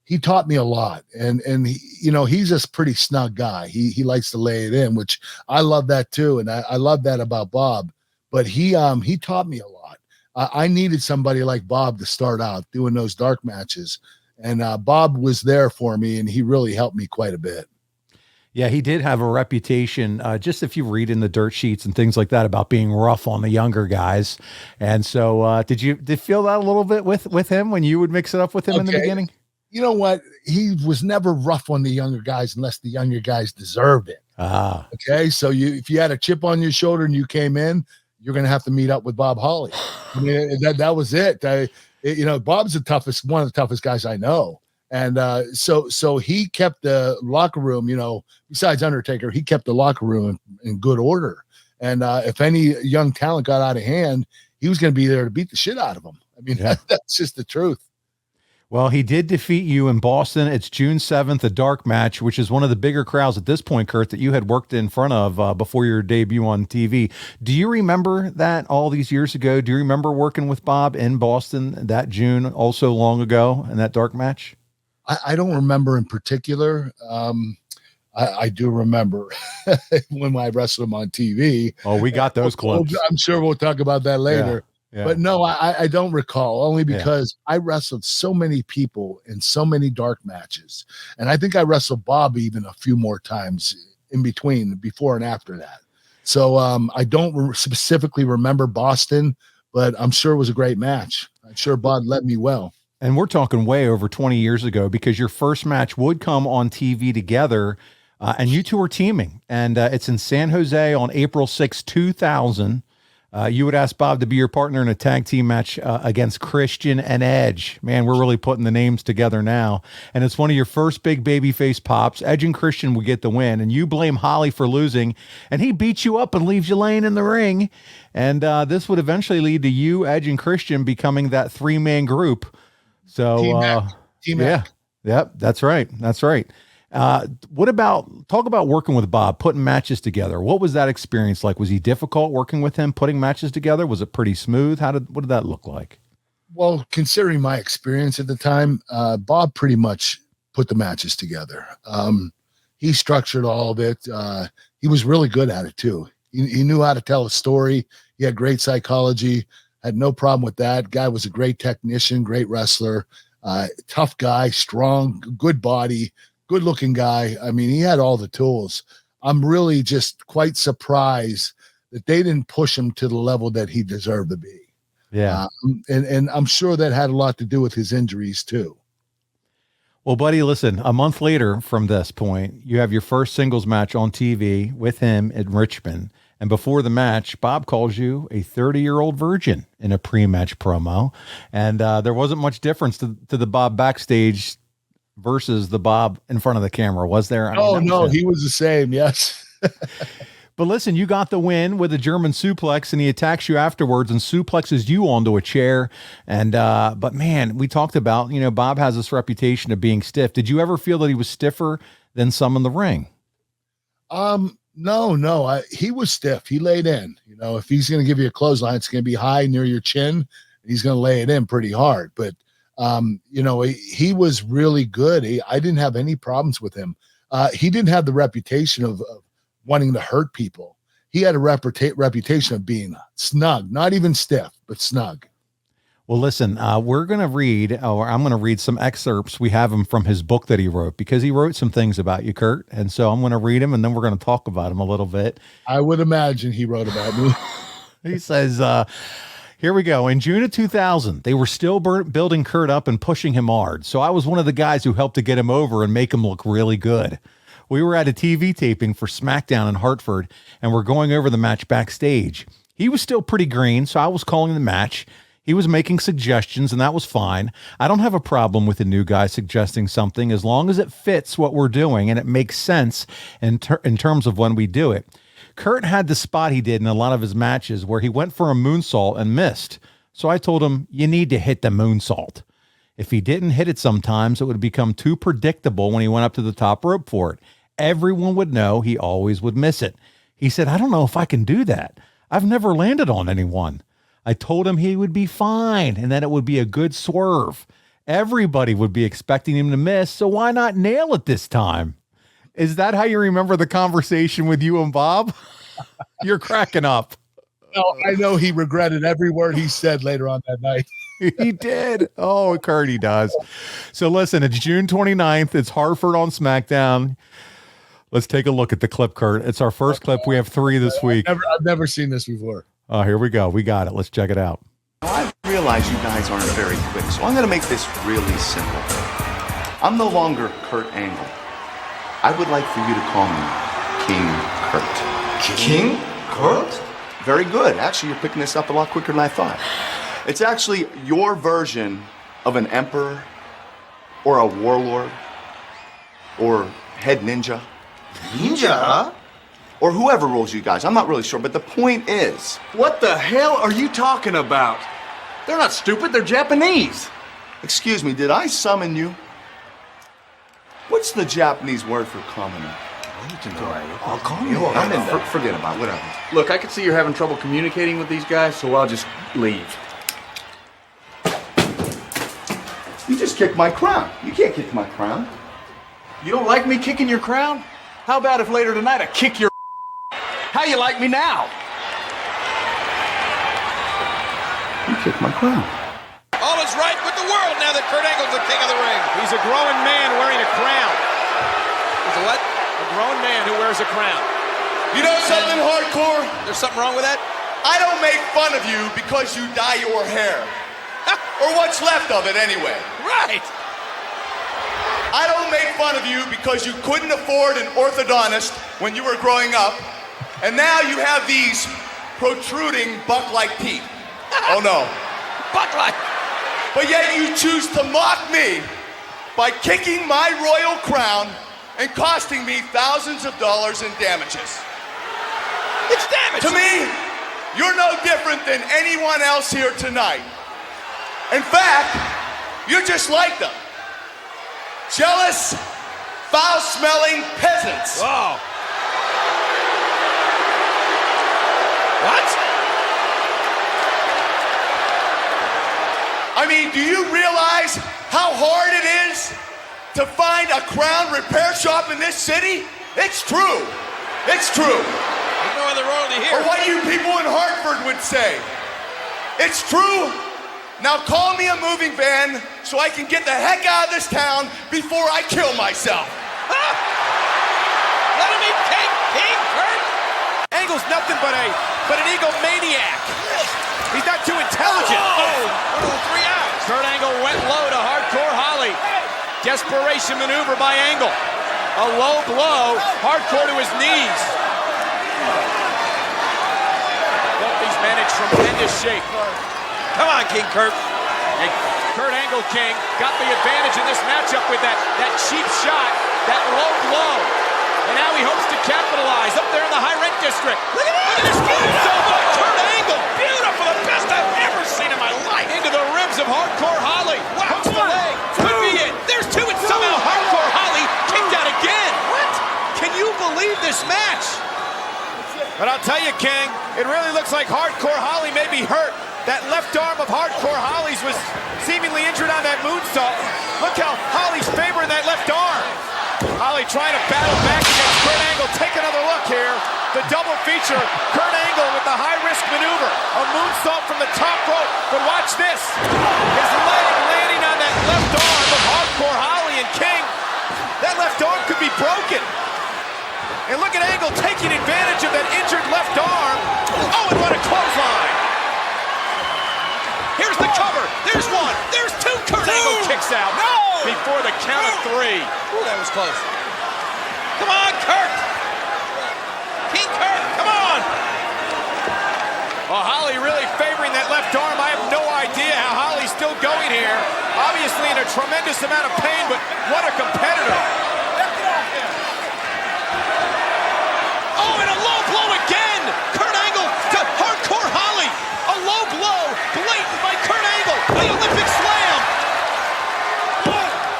Speaker 8: he taught me a lot, and he, he's a pretty snug guy. He likes to lay it in, which I love that too, and I love that about Bob. But he taught me a lot. I needed somebody like Bob to start out doing those dark matches, and Bob was there for me, and he really helped me quite a bit.
Speaker 9: Yeah, he did have a reputation, just if you read in the dirt sheets and things like that, about being rough on the younger guys. And so did you feel that a little bit with him when you would mix it up with him in the beginning?
Speaker 8: You know what? He was never rough on the younger guys unless the younger guys deserved it. Okay, so if you had a chip on your shoulder and you came in, you're going to have to meet up with Bob Holly. I mean, that was it. Bob's one of the toughest guys I know. And so he kept the locker room, besides Undertaker, he kept the locker room in good order. And if any young talent got out of hand, he was going to be there to beat the shit out of them. I mean, that's just the truth.
Speaker 9: Well, he did defeat you in Boston. It's June 7th, a dark match, which is one of the bigger crowds at this point, Kurt, that you had worked in front of before your debut on TV. Do you remember that all these years ago? Do you remember working with Bob in Boston that June, also long ago, in that dark match?
Speaker 8: I don't remember in particular. I do remember when I wrestled him on TV.
Speaker 9: Oh, we got those clips.
Speaker 8: I'm sure we'll talk about that later.
Speaker 9: Yeah.
Speaker 8: But no, I don't recall, only because I wrestled so many people in so many dark matches. And I think I wrestled Bob even a few more times in between, before and after that. So I don't specifically remember Boston, but I'm sure it was a great match. I'm sure Bob led me well.
Speaker 9: And we're talking way over 20 years ago, because your first match would come on TV together, and you two were teaming. And it's in San Jose on April 6, 2000. You would ask Bob to be your partner in a tag team match against Christian and Edge. Man, we're really putting the names together now. And it's one of your first big babyface pops. Edge and Christian would get the win, and you blame Holly for losing, and he beats you up and leaves you laying in the ring. And this would eventually lead to you, Edge, and Christian becoming that three-man group. So,
Speaker 8: Team Mac.
Speaker 9: Yep, that's right. That's right. Talk about working with Bob, putting matches together. What was that experience like? Was he difficult working with him, putting matches together? Was it pretty smooth? What did that look like?
Speaker 8: Well, considering my experience at the time, Bob pretty much put the matches together. He structured all of it. He was really good at it too. He knew how to tell a story. He had great psychology. Had no problem with that. Guy was a great technician, great wrestler, tough guy, strong, good body, good looking guy. I mean, he had all the tools. I'm really just quite surprised that they didn't push him to the level that he deserved to be.
Speaker 9: Yeah.
Speaker 8: And I'm sure that had a lot to do with his injuries too.
Speaker 9: Well, buddy, listen, a month later from this point, you have your first singles match on TV with him in Richmond. And before the match, Bob calls you a 30-year-old virgin in a pre-match promo. And there wasn't much difference to the Bob backstage versus the Bob in front of the camera, was there?
Speaker 8: No, he was the same, yes.
Speaker 9: But listen, you got the win with a German suplex, and he attacks you afterwards and suplexes you onto a chair. And but man, we talked about, Bob has this reputation of being stiff. Did you ever feel that he was stiffer than some in the ring?
Speaker 8: No, he was stiff. He laid in. If he's going to give you a clothesline, it's going to be high near your chin, and he's going to lay it in pretty hard. But he was really good. I didn't have any problems with him. He didn't have the reputation of wanting to hurt people. He had a reputation of being snug, not even stiff, but snug.
Speaker 9: Well, listen, we're going to read, or I'm going to read some excerpts. We have him from his book that he wrote, because he wrote some things about you, Kurt. And so I'm going to read him, and then we're going to talk about him a little bit.
Speaker 8: I would imagine he wrote about me.
Speaker 9: He says, here we go. In June of 2000, they were still building Kurt up and pushing him hard. So I was one of the guys who helped to get him over and make him look really good. We were at a TV taping for SmackDown in Hartford, and we're going over the match backstage. He was still pretty green, so I was calling the match. He was making suggestions, and that was fine. I don't have a problem with a new guy suggesting something as long as it fits what we're doing and it makes sense in terms of when we do it. Kurt had the spot he did in a lot of his matches where he went for a moonsault and missed. So I told him, you need to hit the moonsault. If he didn't hit it sometimes, it would become too predictable when he went up to the top rope for it. Everyone would know he always would miss it. He said, I don't know if I can do that. I've never landed on anyone. I told him he would be fine and that it would be a good swerve. Everybody would be expecting him to miss, so why not nail it this time? Is that how you remember the conversation with you and Bob? You're cracking up.
Speaker 8: No, I know he regretted every word he said later on that night.
Speaker 9: He did. Oh, Kurt, he does. So listen, it's June 29th. It's Hartford on SmackDown. Let's take a look at the clip, Kurt. It's our first clip. We have 3 this week.
Speaker 8: I've never seen this before.
Speaker 9: Oh, here we go. We got it. Let's check it out.
Speaker 10: I realize you guys aren't very quick, so I'm going to make this really simple. I'm no longer Kurt Angle. I would like for you to call me King Kurt.
Speaker 11: King Kurt?
Speaker 10: Very good. Actually, you're picking this up a lot quicker than I thought. It's actually your version of an emperor or a warlord or head ninja.
Speaker 11: Ninja?
Speaker 10: Or whoever rules you guys. I'm not really sure, but the point is...
Speaker 11: What the hell are you talking about? They're not stupid, they're Japanese.
Speaker 10: Excuse me, did I summon you? What's the Japanese word for commoner?
Speaker 11: I'll call you.
Speaker 10: I'm in there. Forget about it, whatever.
Speaker 11: Look, I can see you're having trouble communicating with these guys, so I'll just leave.
Speaker 10: You just kicked my crown. You can't kick my crown.
Speaker 11: You don't like me kicking your crown? How about if later tonight I kick your How you like me now?
Speaker 10: You kicked my crown.
Speaker 12: All is right with the world now that Kurt Angle's the king of the ring.
Speaker 13: He's a grown man wearing a crown.
Speaker 12: He's a what?
Speaker 13: A grown man who wears a crown.
Speaker 10: You know something, hardcore?
Speaker 12: There's something wrong with that?
Speaker 10: I don't make fun of you because you dye your hair. Or what's left of it, anyway.
Speaker 12: Right.
Speaker 10: I don't make fun of you because you couldn't afford an orthodontist when you were growing up, and now you have these protruding buck-like teeth. Oh, no.
Speaker 12: Buck-like.
Speaker 10: But yet you choose to mock me by kicking my royal crown and costing me thousands of dollars in damages.
Speaker 12: It's damage.
Speaker 10: To me, you're no different than anyone else here tonight. In fact, you're just like them. Jealous, foul-smelling peasants.
Speaker 12: Oh. What?
Speaker 10: I mean, do you realize how hard it is to find a crown repair shop in this city? It's true. It's true.
Speaker 12: There's no other royalty here.
Speaker 10: Or what you people in Hartford would say. It's true. Now call me a moving van so I can get the heck out of this town before I kill myself.
Speaker 12: Let him eat cake, King Kurt.
Speaker 13: Angle's nothing but an egomaniac. He's not too intelligent.
Speaker 12: Oh, 3 out.
Speaker 13: Kurt Angle went low to Hardcore Holly. Desperation maneuver by Angle. A low blow, Hardcore to his knees. Both these men in tremendous shape.
Speaker 12: Come on, King Kurt.
Speaker 13: And Kurt Angle, King, got the advantage in this matchup with that cheap shot, that low blow. And now he hopes to capitalize up there in the high rent district.
Speaker 12: Look at this
Speaker 13: Beautiful by Kurt Angle.
Speaker 12: Beautiful, the best I've ever seen in my life.
Speaker 13: Into the ribs of Hardcore Holly.
Speaker 12: Wow.
Speaker 13: Hooks the leg. Could be it. There's 2 and somehow Hardcore Holly kicked out again.
Speaker 12: What?
Speaker 13: Can you believe this match? But I'll tell you, King, it really looks like Hardcore Holly may be hurt. That left arm of Hardcore Holly's was seemingly injured on that moonsault. Look how Holly's favoring that left arm. Holly trying to battle back against Kurt Angle. Take another look here. The double feature. Kurt Angle with the high-risk maneuver. A moonsault from the top rope. But watch this. His leg landing on that left arm of Hardcore Holly and King. That left arm could be broken. And look at Angle taking advantage of that injured left arm. Oh, and what a clothesline. Here's the cover. There's 1. There's 2. Kurt Angle kicks out.
Speaker 12: No!
Speaker 13: Before the count of 3.
Speaker 12: Ooh, that was close. Come on, Kurt. King Kurt, come on.
Speaker 13: Well, Holly really favoring that left arm. I have no idea how Holly's still going here. Obviously in a tremendous amount of pain, but what a competitor. Oh, and a low blow again. Kurt Angle to Hardcore Holly. A low blow, blatant by Kurt Angle. The Olympic slam.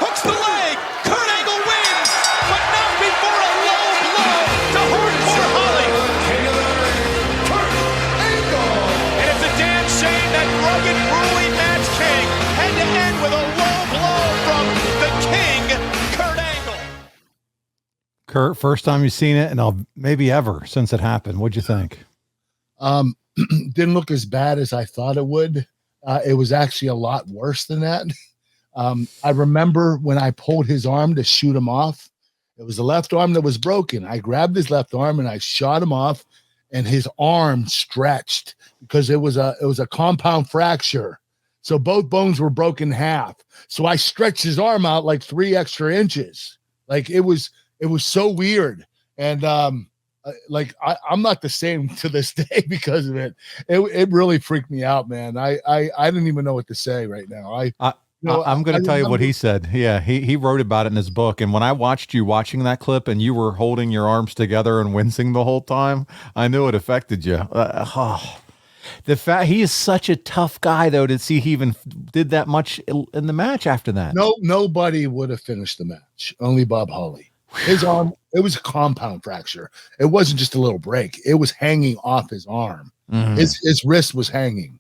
Speaker 13: Hooks the leg. Kurt Angle wins, but not before a low blow to Hardcore Holly. And it's a damn shame that rugged, grueling match, King, had to end with a low blow
Speaker 9: Kurt, first time you've seen it, and maybe ever since it happened. What'd you think?
Speaker 8: Didn't look as bad as I thought it would. It was actually a lot worse than that. I remember when I pulled his arm to shoot him off, it was the left arm that was broken. I grabbed his left arm and I shot him off, and his arm stretched because it was a compound fracture. So both bones were broken in half. So I stretched his arm out like 3 extra inches. Like it was so weird. And I'm not the same to this day because of it. It really freaked me out, man. I didn't even know what to say right now.
Speaker 9: I'm going to tell you what he said. Yeah, he wrote about it in his book. And when I watched you watching that clip and you were holding your arms together and wincing the whole time, I knew it affected you. The fact he is such a tough guy, though, to see he even did that much in the match after that.
Speaker 8: Nobody would have finished the match. Only Bob Holly. His arm, it was a compound fracture. It wasn't just a little break. It was hanging off his arm. Mm-hmm. His wrist was hanging.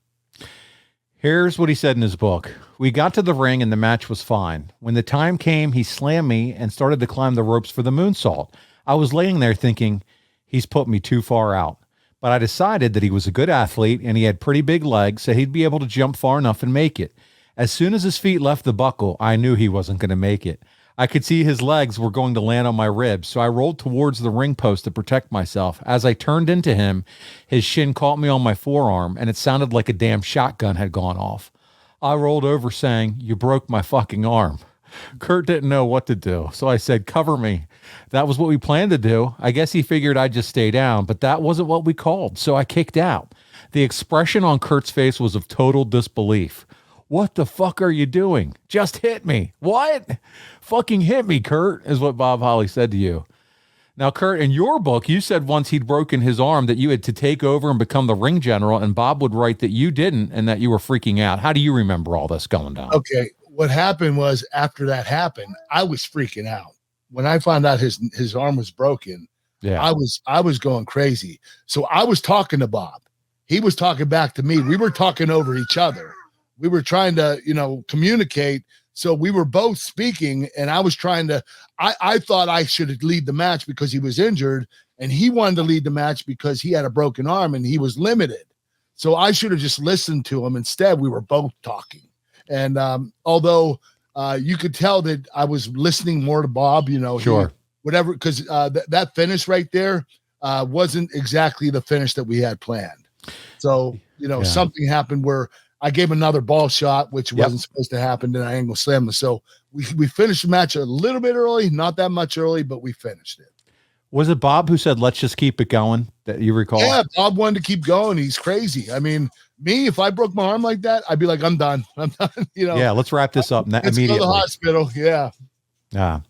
Speaker 9: Here's what he said in his book. We got to the ring and the match was fine. When the time came, he slammed me and started to climb the ropes for the moonsault. I was laying there thinking, he's put me too far out. But I decided that he was a good athlete and he had pretty big legs, so he'd be able to jump far enough and make it. As soon as his feet left the buckle, I knew he wasn't going to make it. I could see his legs were going to land on my ribs, so I rolled towards the ring post to protect myself. As I turned into him, his shin caught me on my forearm, and it sounded like a damn shotgun had gone off. I rolled over saying, "You broke my fucking arm." Kurt didn't know what to do, so I said, "Cover me." That was what we planned to do. I guess he figured I'd just stay down, but that wasn't what we called, so I kicked out. The expression on Kurt's face was of total disbelief. "What the fuck are you doing? Just hit me." "What? Fucking hit me, Kurt," is what Bob Holly said to you. Now, Kurt, in your book, you said once he'd broken his arm that you had to take over and become the ring general, and Bob would write that you didn't and that you were freaking out. How do you remember all this going down?
Speaker 8: Okay, what happened was after that happened, I was freaking out. When I found out his arm was broken,
Speaker 9: yeah,
Speaker 8: I was going crazy. So I was talking to Bob. He was talking back to me. We were talking over each other. We were trying to, communicate. So we were both speaking, and I was trying to, I thought I should lead the match because he was injured, and he wanted to lead the match because he had a broken arm and he was limited. So I should have just listened to him. Instead, we were both talking. And although you could tell that I was listening more to Bob,
Speaker 9: sure,
Speaker 8: whatever, because that finish right there wasn't exactly the finish that we had planned. So, something happened where I gave another ball shot, which wasn't supposed to happen. Then I angle slammed him. So we finished the match a little bit early, not that much early, but we finished it.
Speaker 9: Was it Bob who said, "Let's just keep it going"? That you recall?
Speaker 8: Yeah, Bob wanted to keep going. He's crazy. I mean, me, if I broke my arm like that, I'd be like, I'm done.
Speaker 9: Yeah, let's wrap this up immediately.
Speaker 8: Let's go to the hospital. Yeah.
Speaker 9: Yeah.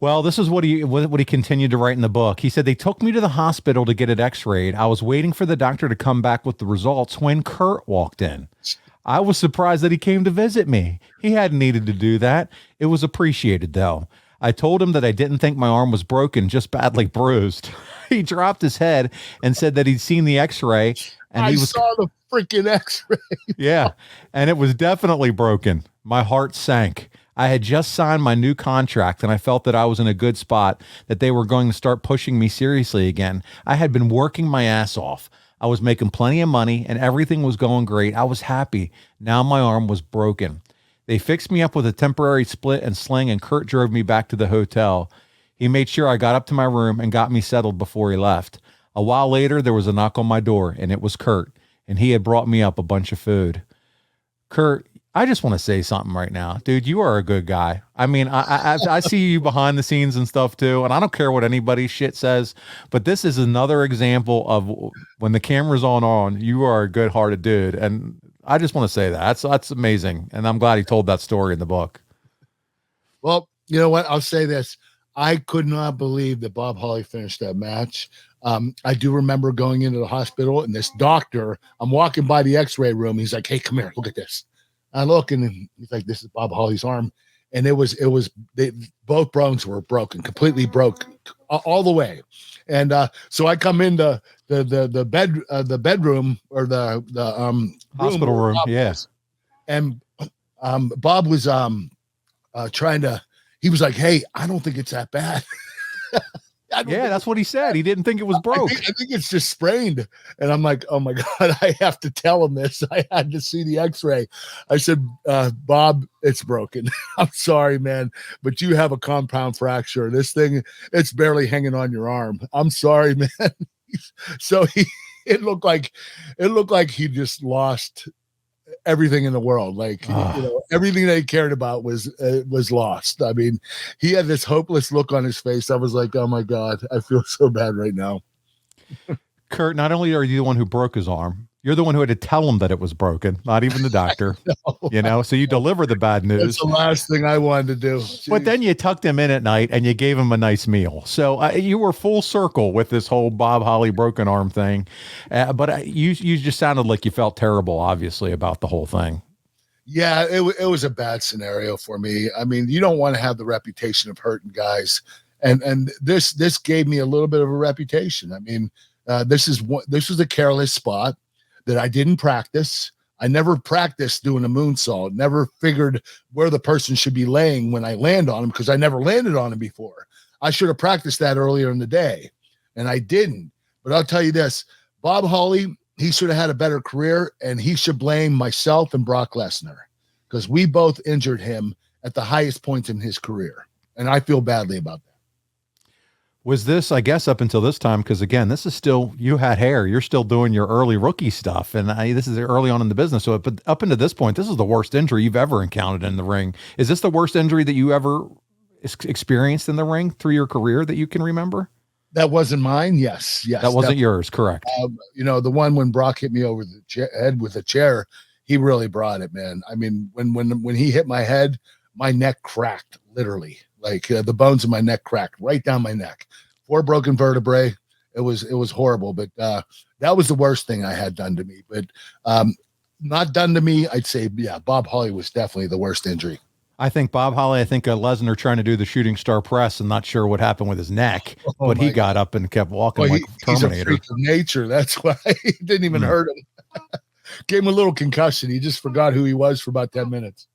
Speaker 9: Well, this is what he continued to write in the book. He said, "They took me to the hospital to get it x-rayed. I was waiting for the doctor to come back with the results when Kurt walked in. I was surprised that he came to visit me. He hadn't needed to do that. It was appreciated, though. I told him that I didn't think my arm was broken, just badly bruised. He dropped his head and said that he'd seen the x-ray. And
Speaker 8: I saw the freaking x-ray.
Speaker 9: Yeah, and it was definitely broken. My heart sank. I had just signed my new contract, and I felt that I was in a good spot, that they were going to start pushing me seriously again. I had been working my ass off. I was making plenty of money, and everything was going great. I was happy. Now my arm was broken. They fixed me up with a temporary split and sling, and Kurt drove me back to the hotel. He made sure I got up to my room and got me settled before he left. A while later, there was a knock on my door, and it was Kurt, and he had brought me up a bunch of food. Kurt, I just want to say something right now. Dude, you are a good guy. I mean, I see you behind the scenes and stuff too, and I don't care what anybody shit says, but this is another example of when the camera's on, you are a good-hearted dude, and I just want to say that. That's amazing, and I'm glad he told that story in the book.
Speaker 8: Well, you know what? I'll say this. I could not believe that Bob Holly finished that match. I do remember going into the hospital, and this doctor, I'm walking by the x-ray room. He's like, "Hey, come here, look at this." I look, and he's like, "This is Bob Holly's arm." And both bones were broken, completely broke all the way. And so I come into the bedroom or the
Speaker 9: hospital room. Yes.
Speaker 8: And Bob was trying to, he was like, "Hey, I don't think it's that bad."
Speaker 9: Yeah, that's what he said. He didn't think it was broke.
Speaker 8: I think it's just sprained. And I'm like, oh my God, I have to tell him this. I had to see the x-ray. I said, Bob, it's broken. I'm sorry, man, but you have a compound fracture. This thing, it's barely hanging on your arm. I'm sorry, man. So it looked like he just lost everything in the world. Like, everything they cared about was lost. I mean, he had this hopeless look on his face. I was like, oh my God, I feel so bad right now.
Speaker 9: Kurt, not only are you the one who broke his arm, you're the one who had to tell him that it was broken, not even the doctor. So you deliver the bad news.
Speaker 8: That's the last thing I wanted to do. Jeez.
Speaker 9: But then you tucked him in at night and you gave him a nice meal. So you were full circle with this whole Bob Holly broken arm thing. But you just sounded like you felt terrible, obviously, about the whole thing.
Speaker 8: Yeah, it was a bad scenario for me. I mean, you don't want to have the reputation of hurting guys. And this gave me a little bit of a reputation. I mean, this was a careless spot that I didn't practice. I never practiced doing a moonsault, never figured where the person should be laying when I land on him because I never landed on him before. I should have practiced that earlier in the day, and I didn't. But I'll tell you this, Bob Holly, he should have had a better career, and he should blame myself and Brock Lesnar because we both injured him at the highest points in his career, and I feel badly about that.
Speaker 9: Was this, I guess, up until this time, because again, this is still, you had hair, you're still doing your early rookie stuff, and this is early on in the business. So, but up until this point, this is the worst injury you've ever encountered in the ring. Is this the worst injury that you ever experienced in the ring through your career that you can remember?
Speaker 8: That wasn't mine. Yes.
Speaker 9: That wasn't yours, correct?
Speaker 8: The one when Brock hit me over the head with a chair, he really brought it, man. I mean, when he hit my head, my neck cracked, literally. Like the bones of my neck cracked right down my neck. 4 broken vertebrae. It was horrible, but that was the worst thing I had done to me. But not done to me, I'd say, yeah, Bob Holly was definitely the worst injury.
Speaker 9: I think Bob Holly, Lesnar trying to do the shooting star press and not sure what happened with his neck, but he got up and kept walking like Terminator.
Speaker 8: He's a freak of nature. That's why it didn't even hurt him. Gave him a little concussion. He just forgot who he was for about 10 minutes.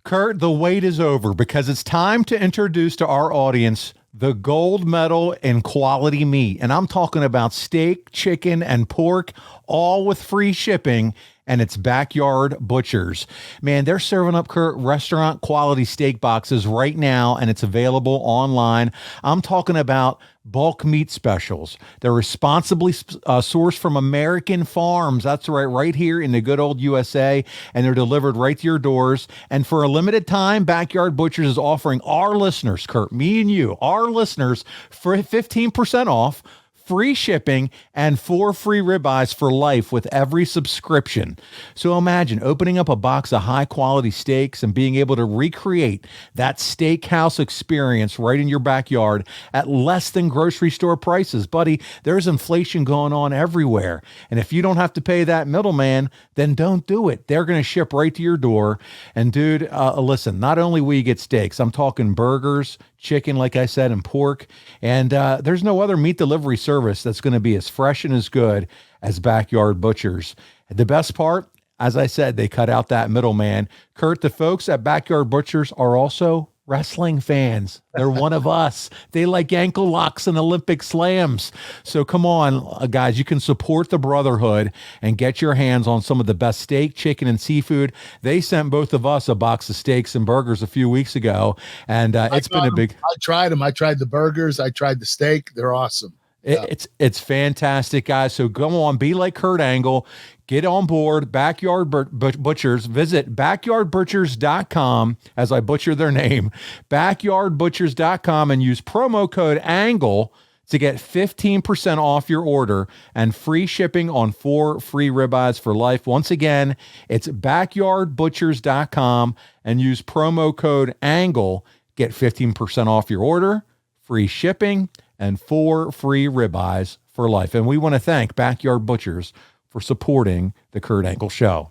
Speaker 9: Kurt, the wait is over because it's time to introduce to our audience the gold medal in quality meat. And I'm talking about steak, chicken, and pork, all with free shipping. And it's Backyard Butchers. Man, they're serving up, Kurt, restaurant quality steak boxes right now, and it's available online. I'm talking about bulk meat specials. They're responsibly sourced from American farms. That's right here in the good old USA, and they're delivered right to your doors. And for a limited time, Backyard Butchers is offering our listeners, Kurt, me and you, our listeners, for 15% off, free shipping, and 4 free ribeyes for life with every subscription. So imagine opening up a box of high-quality steaks and being able to recreate that steakhouse experience right in your backyard at less than grocery store prices. Buddy, there's inflation going on everywhere. And if you don't have to pay that middleman, then don't do it. They're going to ship right to your door. And dude, listen, not only will you get steaks, I'm talking burgers, chicken, like I said, and pork. And there's no other meat delivery service that's going to be as fresh and as good as Backyard Butchers. The best part, as I said, they cut out that middleman. Kurt, the folks at Backyard Butchers are also wrestling fans. They're one of us. They like ankle locks and Olympic slams. So come on, guys, you can support the brotherhood and get your hands on some of the best steak, chicken, and seafood. They sent both of us a box of steaks and burgers a few weeks ago, and it's been a big...
Speaker 8: I tried them. I tried the burgers. I tried the steak. They're awesome.
Speaker 9: It's fantastic, guys. So go on, be like Kurt Angle. Get on board Backyard Butchers. Visit backyardbutchers.com as I butcher their name, backyardbutchers.com, and use promo code ANGLE to get 15% off your order and free shipping on 4 free ribeyes for life. Once again, it's backyardbutchers.com and use promo code ANGLE. Get 15% off your order, free shipping, and 4 free ribeyes for life. And we want to thank Backyard Butchers for supporting the Kurt Angle Show.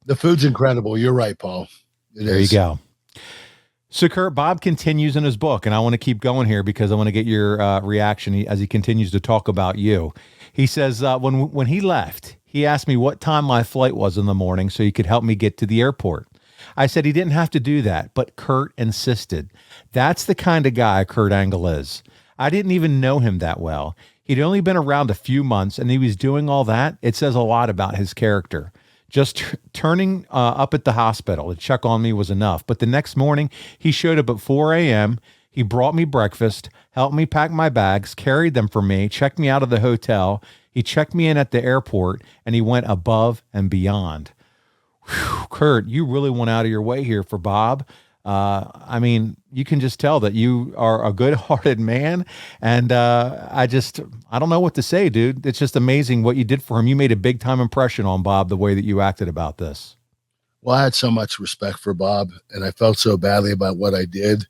Speaker 8: The food's incredible. You're right, Paul.
Speaker 9: There you go. So, Kurt, Bob continues in his book, and I want to keep going here because I want to get your reaction as he continues to talk about you. He says, when he left, he asked me what time my flight was in the morning so he could help me get to the airport. I said he didn't have to do that, but Kurt insisted. That's the kind of guy Kurt Angle is. I didn't even know him that well. He'd only been around a few months, and he was doing all that. It says a lot about his character. Just turning up at the hospital to check on me was enough. But the next morning, he showed up at 4 a.m., he brought me breakfast, helped me pack my bags, carried them for me, checked me out of the hotel. He checked me in at the airport, and he went above and beyond. Whew, Kurt, you really went out of your way here for Bob. I mean, you can just tell that you are a good-hearted man, and I don't know what to say, dude. It's just amazing what you did for him. You made a big-time impression on Bob the way that you acted about this.
Speaker 8: Well, I had so much respect for Bob, and I felt so badly about what I did.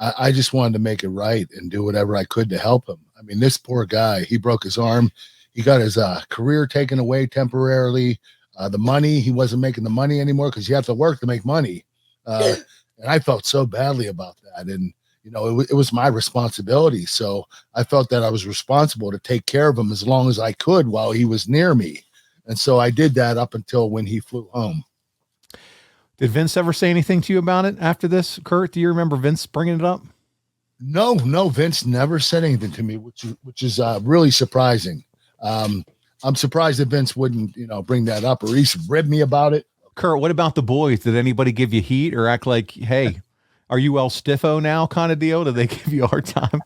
Speaker 8: I just wanted to make it right and do whatever I could to help him. I mean, this poor guy, he broke his arm. He got his career taken away temporarily. The money, he wasn't making the money anymore because you have to work to make money. And I felt so badly about that. And, you know, it was my responsibility. So I felt that I was responsible to take care of him as long as I could while he was near me. And so I did that up until when he flew home.
Speaker 9: Did Vince ever say anything to you about it after this, Kurt? Do you remember Vince bringing it up?
Speaker 8: No, Vince never said anything to me, which is really surprising. I'm surprised that Vince wouldn't, bring that up or at least rib me about it.
Speaker 9: Kurt, what about the boys? Did anybody give you heat or act like, hey, are you El Stiffo now kind of deal? Did they give you a hard time?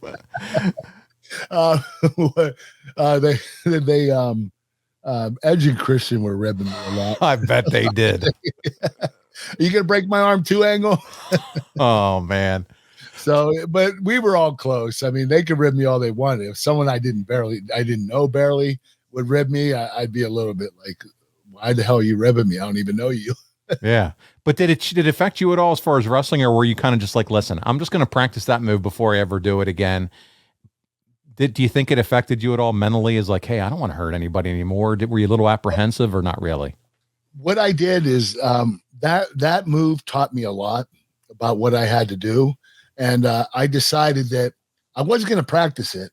Speaker 8: Edge and Christian were ribbing me a lot.
Speaker 9: I bet they did.
Speaker 8: Are you going to break my arm too, Angle?
Speaker 9: Oh, man.
Speaker 8: So, but we were all close. I mean, they could rib me all they wanted. If someone I didn't know barely would rib me, I'd be a little bit like, why the hell are you ribbing me? I don't even know you.
Speaker 9: Yeah. But did it affect you at all as far as wrestling, or were you kind of just like, listen, I'm just going to practice that move before I ever do it again? Do you think it affected you at all mentally as like, hey, I don't want to hurt anybody anymore? Were you a little apprehensive or not really?
Speaker 8: What I did is that move taught me a lot about what I had to do. And I decided that I wasn't going to practice it,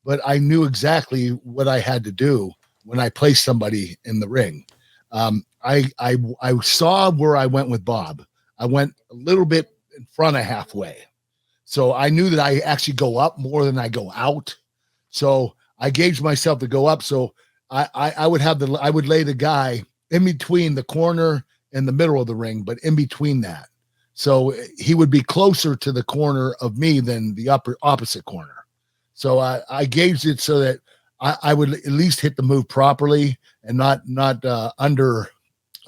Speaker 8: but I knew exactly what I had to do when I placed somebody in the ring. I saw where I went with Bob. I went a little bit in front of halfway. So I knew that I actually go up more than I go out. So I gauged myself to go up. So I would lay the guy in between the corner and the middle of the ring, but in between that. So he would be closer to the corner of me than the opposite corner. So I gauged it so that I would at least hit the move properly and not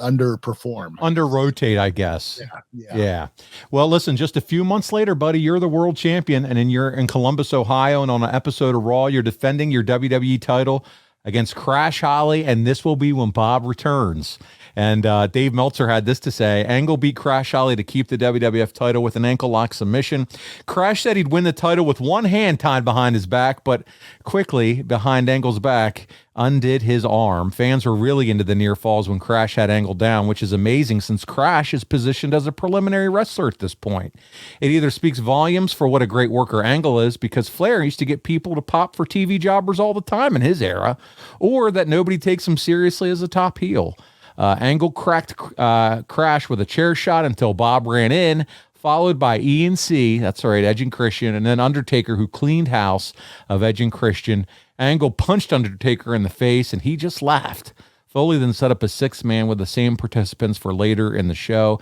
Speaker 8: underperform.
Speaker 9: Under rotate, I guess. Yeah. Well, listen, just a few months later, buddy, you're the world champion, and you're in Columbus, Ohio, and on an episode of Raw, you're defending your WWE title against Crash Holly, and this will be when Bob returns. And Dave Meltzer had this to say: Angle beat Crash Holly to keep the WWF title with an ankle lock submission. Crash said he'd win the title with one hand tied behind his back, but quickly, behind Angle's back, undid his arm. Fans were really into the near falls when Crash had Angle down, which is amazing since Crash is positioned as a preliminary wrestler at this point. It either speaks volumes for what a great worker Angle is, because Flair used to get people to pop for TV jobbers all the time in his era, or that nobody takes him seriously as a top heel. Angle cracked Crash with a chair shot until Bob ran in, followed by E&C, that's right, Edge and Christian, and then Undertaker, who cleaned house of Edge and Christian. Angle punched Undertaker in the face, and he just laughed. Foley then set up a six-man with the same participants for later in the show.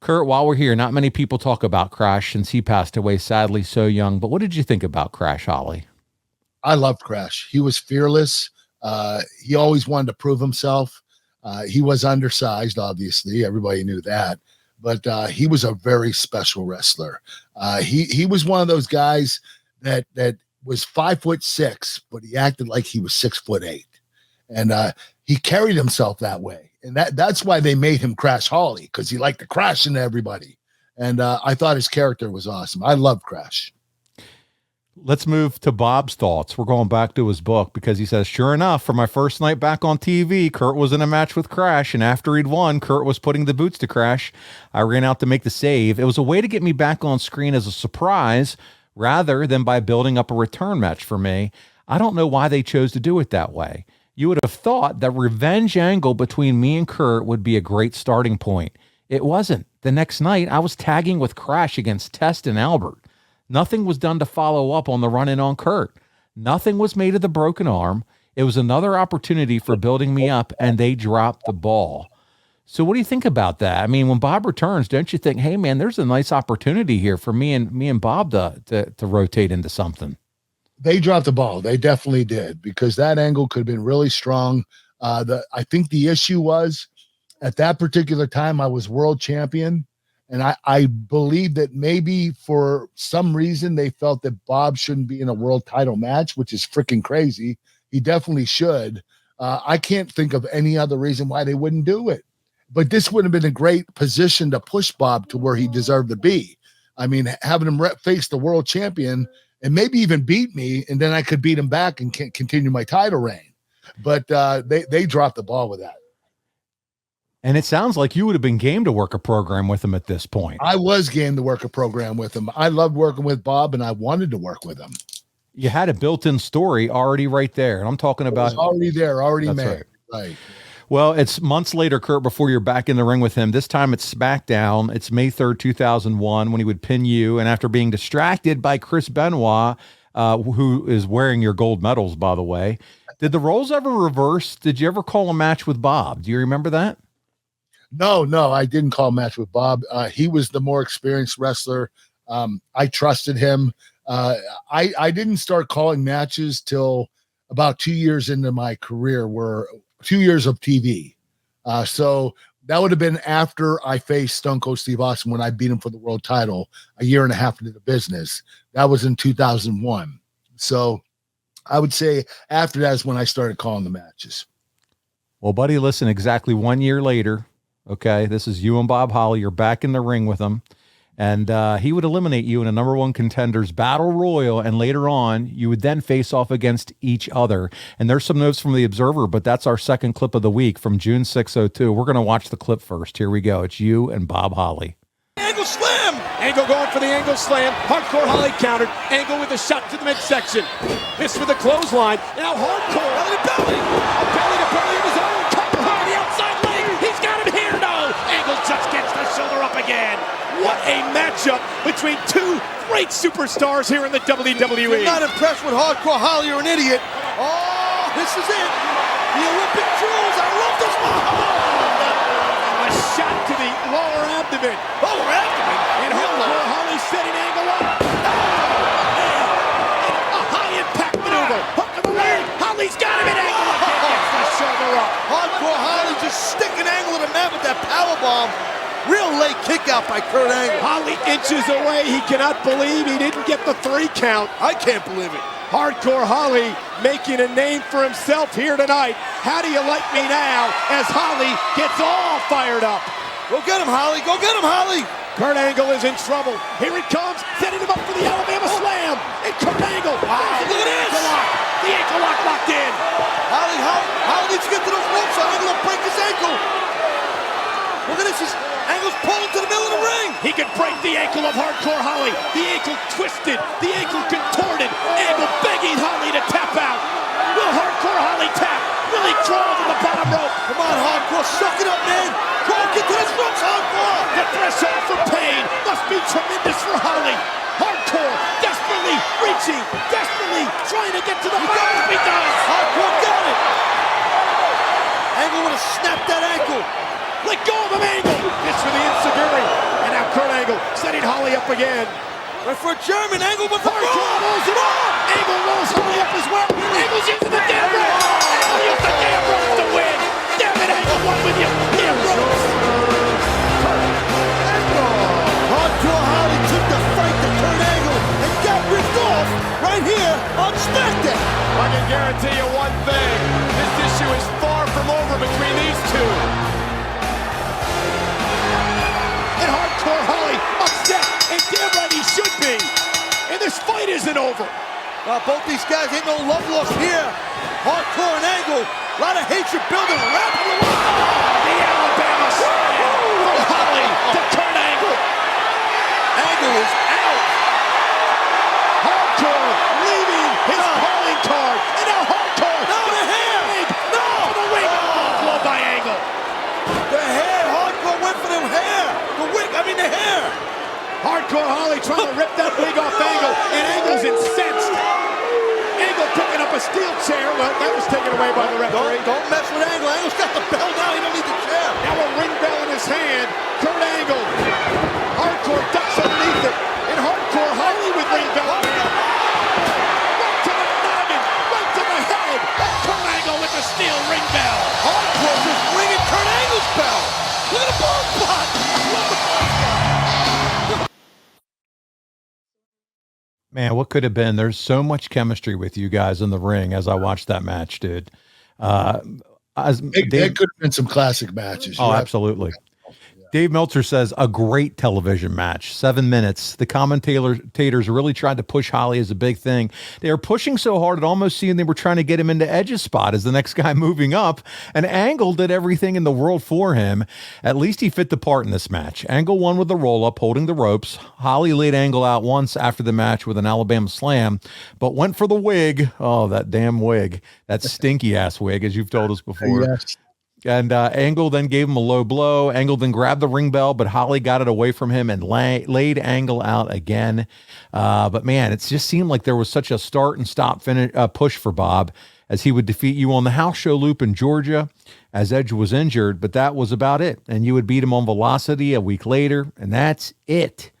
Speaker 9: Kurt, while we're here, not many people talk about Crash since he passed away, sadly so young, but what did you think about Crash Holly?
Speaker 8: I loved Crash. He was fearless. He always wanted to prove himself. He was undersized, obviously. Everybody knew that. But he was a very special wrestler. He was one of those guys that was 5'6", but he acted like he was 6'8". And he carried himself that way. And that's why they made him Crash Holly, because he liked to crash into everybody. And I thought his character was awesome. I love Crash.
Speaker 9: Let's move to Bob's thoughts. We're going back to his book because he says, sure enough, for my first night back on TV, Kurt was in a match with Crash, and after he'd won, Kurt was putting the boots to Crash. I ran out to make the save. It was a way to get me back on screen as a surprise rather than by building up a return match for me. I don't know why they chose to do it that way. You would have thought that revenge angle between me and Kurt would be a great starting point. It wasn't. The next night, I was tagging with Crash against Test and Albert. Nothing was done to follow up on the run-in on Kurt. Nothing was made of the broken arm. It was another opportunity for building me up, and they dropped the ball. So what do you think about that? I mean, when Bob returns, don't you think, hey, man, there's a nice opportunity here for me and Bob to rotate into something?
Speaker 8: They dropped the ball. They definitely did, because that angle could have been really strong. I think the issue was at that particular time I was world champion, and I believe that maybe for some reason they felt that Bob shouldn't be in a world title match, which is freaking crazy. He definitely should. I can't think of any other reason why they wouldn't do it. But this would have been a great position to push Bob to where he deserved to be. I mean, having him face the world champion and maybe even beat me, and then I could beat him back and continue my title reign. But they dropped the ball with that.
Speaker 9: And it sounds like you would have been game to work a program with him at this point.
Speaker 8: I was game to work a program with him. I loved working with Bob, and I wanted to work with him.
Speaker 9: You had a built-in story already right there. And I'm talking about
Speaker 8: already there, already
Speaker 9: That's
Speaker 8: made. Right.
Speaker 9: Well, it's months later, Kurt, before you're back in the ring with him. This time it's SmackDown. It's May 3rd, 2001, when he would pin you. And after being distracted by Chris Benoit, who is wearing your gold medals, by the way, did the roles ever reverse? Did you ever call a match with Bob? Do you remember that?
Speaker 8: No, I didn't call a match with Bob. He was the more experienced wrestler. I trusted him. I didn't start calling matches till about 2 years into my career, were 2 years of TV. So that would have been after I faced Stone Cold Steve Austin when I beat him for the world title a year and a half into the business. That was in 2001. So I would say after that is when I started calling the matches.
Speaker 9: Well, buddy, listen, exactly 1 year later, okay, this is you and Bob Holly. You're back in the ring with him. And he would eliminate you in a number one contenders battle royal. And later on, you would then face off against each other. And there's some notes from the Observer, but that's our second clip of the week from June 602. We're going to watch the clip first. Here we go. It's you and Bob Holly.
Speaker 13: Angle slam! Angle going for the angle slam. Hardcore Holly countered. Angle with a shot to the midsection. This with a clothesline. Now Hardcore. Belly to belly. A belly to belly of his own. Cover on the outside leg. He's got him here. No. Angle just gets the shoulder up again. What a matchup between two great superstars here in the WWE.
Speaker 14: If you're not impressed with Hardcore Holly, you're an idiot. Oh, this is it. The Olympic jewels. I love this one.
Speaker 13: A shot to the lower abdomen.
Speaker 14: Lower abdomen?
Speaker 13: And Hardcore Holly setting Angle up. And a high impact maneuver. Hook of the leg. Holly's got him in Angle again. Gets the shoulder up.
Speaker 14: Hardcore Holly just sticking Angle to the mat with that powerbomb. Real late kick out by Kurt Angle.
Speaker 13: Holly inches away. He cannot believe he didn't get the 3 count.
Speaker 14: I can't believe it.
Speaker 13: Hardcore Holly making a name for himself here tonight. How do you like me now as Holly gets all fired up?
Speaker 14: Go get him, Holly. Go get him, Holly.
Speaker 13: Kurt Angle is in trouble. Here it comes, setting him up for the Alabama Slam. And Kurt Angle.
Speaker 14: Wow, look at this.
Speaker 13: The ankle lock locked in.
Speaker 14: Holly needs to get to those ropes. Angle will break his ankle. Look at this. Angle's pulling to the middle of the ring.
Speaker 13: He can break the ankle of Hardcore Holly. The ankle twisted. The ankle contorted. Angle begging Holly to tap out. Will Hardcore Holly tap? Will he crawl to the bottom rope?
Speaker 14: Come on, Hardcore. Suck it up, man. Go on, get to those ropes, Hardcore.
Speaker 13: The threshold for pain must be tremendous for Holly. Hardcore desperately reaching. Desperately trying to get to the bottom. He does.
Speaker 14: Hardcore got it. Angle would have snapped that ankle.
Speaker 13: Let go of him, Angle. It's for the enziguri. And now Kurt Angle setting Holly up again.
Speaker 14: Right for a German. Angle with the
Speaker 13: Hardcore rolls it up. Angle rolls Holly up as well. Angle's using the damn ropes. Angle used the damn ropes to win. Damn it, Angle won with you. Damn ropes.
Speaker 14: Hardcore Holly took the fight to Kurt Angle and got ripped off right here on SmackDown.
Speaker 13: I can guarantee you one thing. This issue is far from over between these two. And Hardcore Holly upset and damn right he should be. And this fight isn't over.
Speaker 14: Both these guys ain't no love lost here. Hardcore and Angle, a lot of hatred building.
Speaker 13: The Alabama Slam from Holly to Kurt Angle.
Speaker 14: Angle is out.
Speaker 13: Hardcore leaving his calling card. And now Hardcore.
Speaker 14: No, the hair.
Speaker 13: No. For the wing. Blow by Angle.
Speaker 14: The hair. Hardcore went for the hair. trying to rip that wig off Angle, and Angle's incensed. Angle picking up a steel chair. Well, that was taken away by the referee.
Speaker 15: Don't mess with Angle. Angle's got the bell now. He don't need the chair.
Speaker 14: Now a ring bell in his hand. Kurt Angle. Hardcore ducks underneath it. And Hardcore Holly with ring bell in hand. Right to the noggin. Right to the head. Kurt Angle with the steel ring bell.
Speaker 15: Hardcore just ringing Kurt Angle's bell. Look at the ball spot.
Speaker 9: Man, what could have been? There's so much chemistry with you guys in the ring as I watched that match, dude.
Speaker 8: There could have been some classic matches.
Speaker 9: Oh, absolutely. Dave Meltzer says a great television match, 7 minutes. The commentators really tried to push Holly as a big thing. They were pushing so hard, it almost seemed they were trying to get him into Edge's spot as the next guy moving up. And Angle did everything in the world for him. At least he fit the part in this match. Angle won with the roll-up, holding the ropes. Holly laid Angle out once after the match with an Alabama slam, but went for the wig. Oh, that damn wig. That stinky-ass wig, as you've told us before.
Speaker 8: Yes.
Speaker 9: And Angle then gave him a low blow. Angle then grabbed the ring bell, but Holly got it away from him and laid Angle out again. But man, it just seemed like there was such a start and stop push for Bob as he would defeat you on the house show loop in Georgia as Edge was injured, but that was about it. And you would beat him on Velocity a week later, and that's it.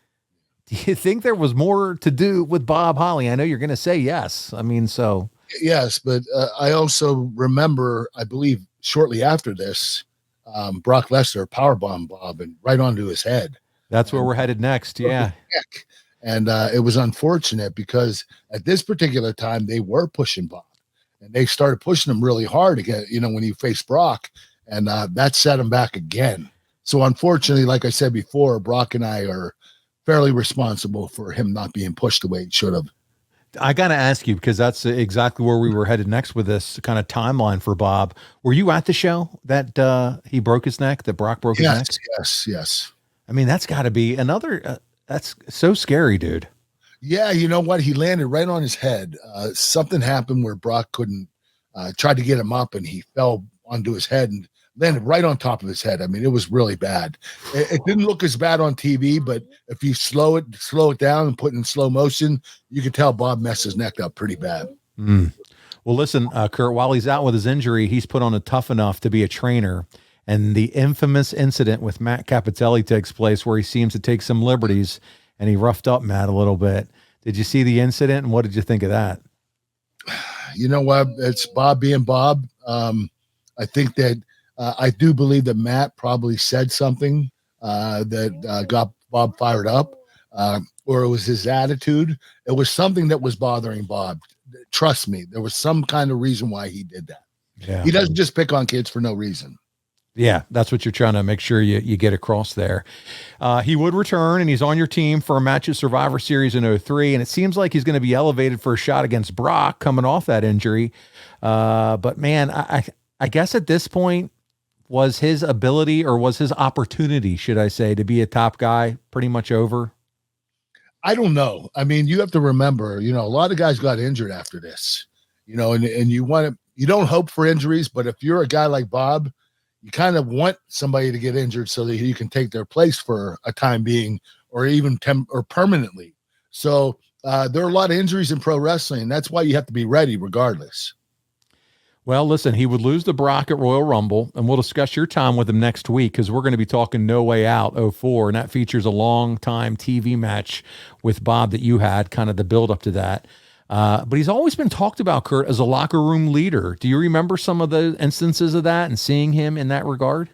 Speaker 9: Do you think there was more to do with Bob Holly? I know you're going to say yes. I mean, so.
Speaker 8: Yes, but I also remember, I believe, shortly after this, Brock Lesnar powerbombed Bob and right onto his head.
Speaker 9: That's where we're headed next. Yeah.
Speaker 8: And it was unfortunate because at this particular time, they were pushing Bob and they started pushing him really hard again, when he faced Brock, and that set him back again. So unfortunately, like I said before, Brock and I are fairly responsible for him not being pushed the way he should have.
Speaker 9: I got to ask you, because that's exactly where we were headed next with this kind of timeline for Bob. Were you at the show that he broke his neck, that Brock broke his neck?
Speaker 8: Yes.
Speaker 9: I mean, that's got to be another, that's so scary, dude.
Speaker 8: Yeah, you know what? He landed right on his head. Something happened where Brock couldn't, tried to get him up, and he fell onto his head and landed right on top of his head. I mean, it was really bad. It didn't look as bad on TV, but if you slow it down and put it in slow motion, you could tell Bob messed his neck up pretty bad.
Speaker 9: Well, listen, Kurt, while he's out with his injury, he's put on a Tough Enough to be a trainer. And the infamous incident with Matt Capitelli takes place where he seems to take some liberties, and he roughed up Matt a little bit. Did you see the incident, and what did you think of that?
Speaker 8: You know what? It's Bob being Bob. I think that I do believe that Matt probably said something that got Bob fired up, or it was his attitude. It was something that was bothering Bob. Trust me, there was some kind of reason why he did that.
Speaker 9: Yeah.
Speaker 8: He doesn't just pick on kids for no reason.
Speaker 9: Yeah, that's what you're trying to make sure you get across there. He would return, and he's on your team for a match at Survivor Series in 2003, and it seems like he's going to be elevated for a shot against Brock coming off that injury. But man, I guess at this point, was his ability, or was his opportunity, should I say, to be a top guy pretty much over?
Speaker 8: I don't know. I mean, you have to remember, a lot of guys got injured after this, and you don't hope for injuries, but if you're a guy like Bob, you kind of want somebody to get injured so that you can take their place for a time being, or even or permanently. So there are a lot of injuries in pro wrestling, and that's why you have to be ready regardless.
Speaker 9: Well, listen, he would lose to Brock at Royal Rumble, and we'll discuss your time with him next week because we're going to be talking No Way Out 04, and that features a long-time TV match with Bob that you had, kind of the build-up to that. But he's always been talked about, Kurt, as a locker room leader. Do you remember some of the instances of that and seeing him in that regard?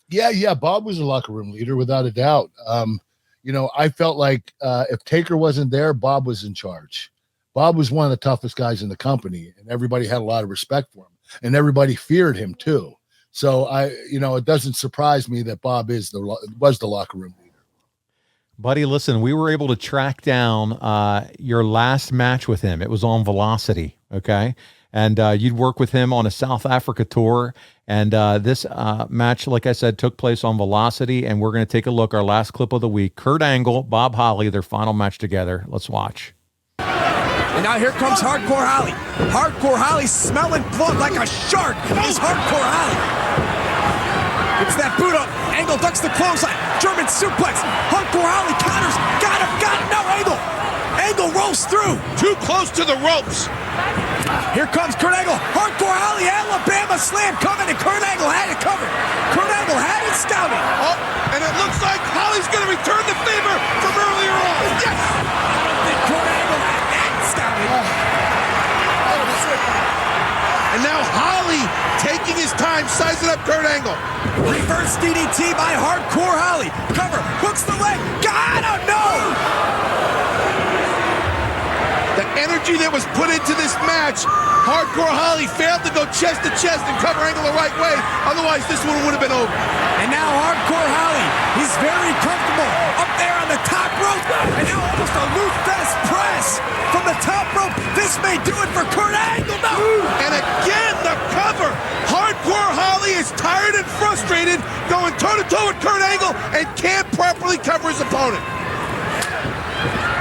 Speaker 8: Yeah. Bob was a locker room leader without a doubt. I felt like if Taker wasn't there, Bob was in charge. Bob was one of the toughest guys in the company, and everybody had a lot of respect for him, and everybody feared him too. So it doesn't surprise me that Bob was the locker room leader.
Speaker 9: Buddy, listen, we were able to track down your last match with him. It was on Velocity, okay? And you'd work with him on a South Africa tour. And this match, like I said, took place on Velocity. And we're going to take a look, our last clip of the week. Kurt Angle, Bob Holly, their final match together. Let's watch.
Speaker 16: And now here comes Hardcore Holly. Hardcore Holly smelling blood like a shark is Hardcore Holly. It's that boot up. Angle ducks the clothesline. German suplex. Hardcore Holly counters. Got him. no, Angle. Angle rolls through.
Speaker 15: Too close to the ropes.
Speaker 16: Here comes Kurt Angle. Hardcore Holly, Alabama slam coming, and Kurt Angle had it covered. Kurt Angle had it scouted.
Speaker 15: Oh, and it looks like Holly's going to return the favor from earlier on. Yes!
Speaker 16: I don't think Kurt Angle had that scouted.
Speaker 15: And now Holly taking his time, sizing up Kurt Angle.
Speaker 16: Reverse DDT by Hardcore Holly. Cover, hooks the leg. God, oh no!
Speaker 15: The energy that was put into this match, Hardcore Holly failed to go chest to chest and cover Angle the right way. Otherwise, this one would have been over.
Speaker 16: And now Hardcore Holly, he's very comfortable up there on the top rope. And now almost a Lou Thesz press from the top rope. This may do it for Kurt Angle. No!
Speaker 15: And again, the cover. Hardcore Holly is tired and frustrated, going toe-to-toe with Kurt Angle and can't properly cover his opponent.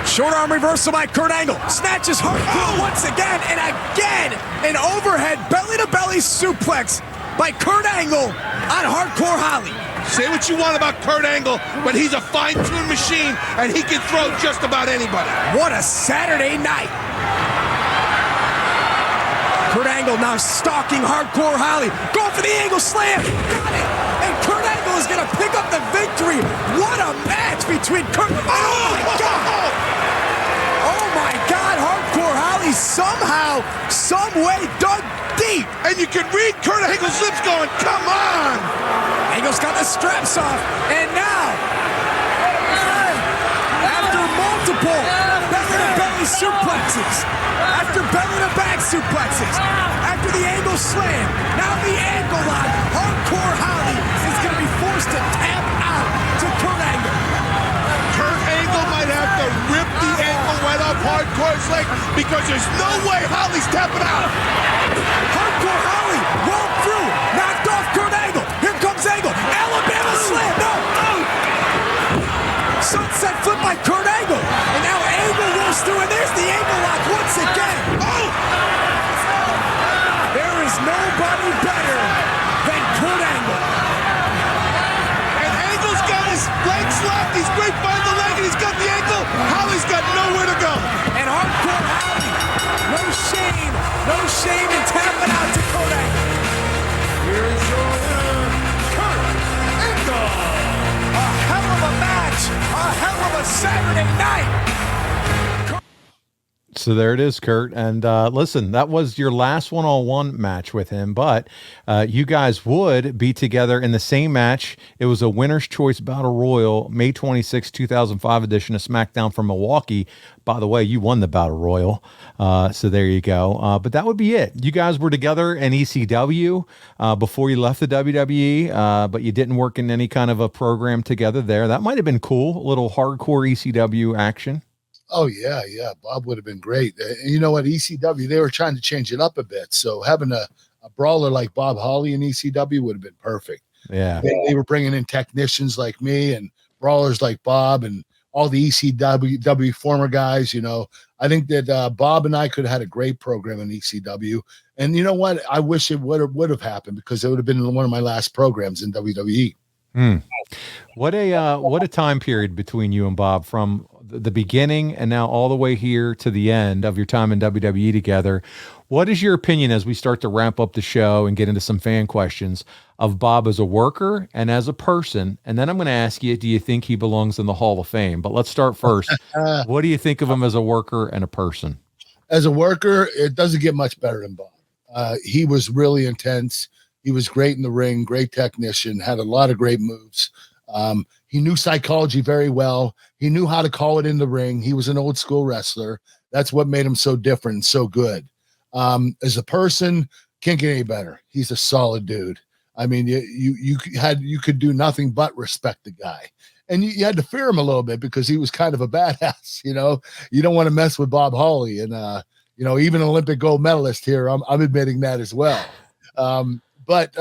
Speaker 16: Short arm reversal by Kurt Angle. Snatches Hardcore once again, and again, an overhead belly-to-belly suplex by Kurt Angle on Hardcore Holly.
Speaker 15: Say what you want about Kurt Angle, but he's a fine-tuned machine, and he can throw just about anybody.
Speaker 16: What a Saturday night. Kurt Angle now stalking Hardcore Holly. Going for the Angle slam. Got it. And Kurt Angle is going to pick up the victory. What a match between Kurt... Oh, my God. Oh, my God. Hardcore Holly somehow, some way dug deep.
Speaker 15: And you can read Kurt Angle's lips going, come on.
Speaker 16: Angle's got the straps off. And now, after multiple belly-to-belly suplexes, after belly-to-back suplexes, after the Angle slam, now the Angle lock, Hardcore Holly is going to be forced to tap out to Kurt Angle.
Speaker 15: Kurt Angle might have to rip the ankle right off Hardcore's leg because there's no way Holly's tapping out.
Speaker 16: Hardcore Holly rolled through, knocked off Kurt Angle. Here comes Angle. Alabama slam. No. Sunset flip by Kurt Angle. And now Angle rolls through, and there's the Angle lock once again. Oh! There is nobody better than Kurt Angle.
Speaker 15: And Angle's got his legs locked. He's grapevine the leg, and he's got the ankle. Holly's got nowhere to go.
Speaker 16: And Hardcore Holly, no shame in tapping out to Kurt Angle.
Speaker 15: Here is your winner, Kurt Angle.
Speaker 16: A hell of a match, a hell of a Saturday night.
Speaker 9: So there it is, Kurt. And listen, that was your last one-on-one match with him, but you guys would be together in the same match. It was a Winner's Choice Battle Royal, May 26, 2005 edition of SmackDown from Milwaukee. By the way, you won the Battle Royal. So there you go. But that would be it. You guys were together in ECW before you left the WWE, but you didn't work in any kind of a program together there. That might have been cool, a little hardcore ECW action.
Speaker 8: Oh, yeah. Bob would have been great. You know what? ECW, they were trying to change it up a bit. So having a brawler like Bob Holly in ECW would have been perfect.
Speaker 9: Yeah.
Speaker 8: They were bringing in technicians like me and brawlers like Bob and all the ECW former guys. You know, I think that Bob and I could have had a great program in ECW. And you know what? I wish it would have happened because it would have been one of my last programs in WWE.
Speaker 9: What a time period between you and Bob, from the beginning and now all the way here to the end of your time in WWE together. What is your opinion, as we start to wrap up the show and get into some fan questions, of Bob as a worker and as a person? And then I'm going to ask you, do you think he belongs in the Hall of Fame? But let's start first. What do you think of him as a worker and a person?
Speaker 8: As a worker, it doesn't get much better than Bob. He was really intense. He was great in the ring, great technician, had a lot of great moves. He knew psychology very well. He knew how to call it in the ring. He was an old school wrestler. That's what made him so different and so good. As a person, can't get any better. He's a solid dude. I mean, you could do nothing but respect the guy. And you had to fear him a little bit because he was kind of a badass. You know, you don't want to mess with Bob Holly. And, you know, even an Olympic gold medalist here, I'm admitting that as well. But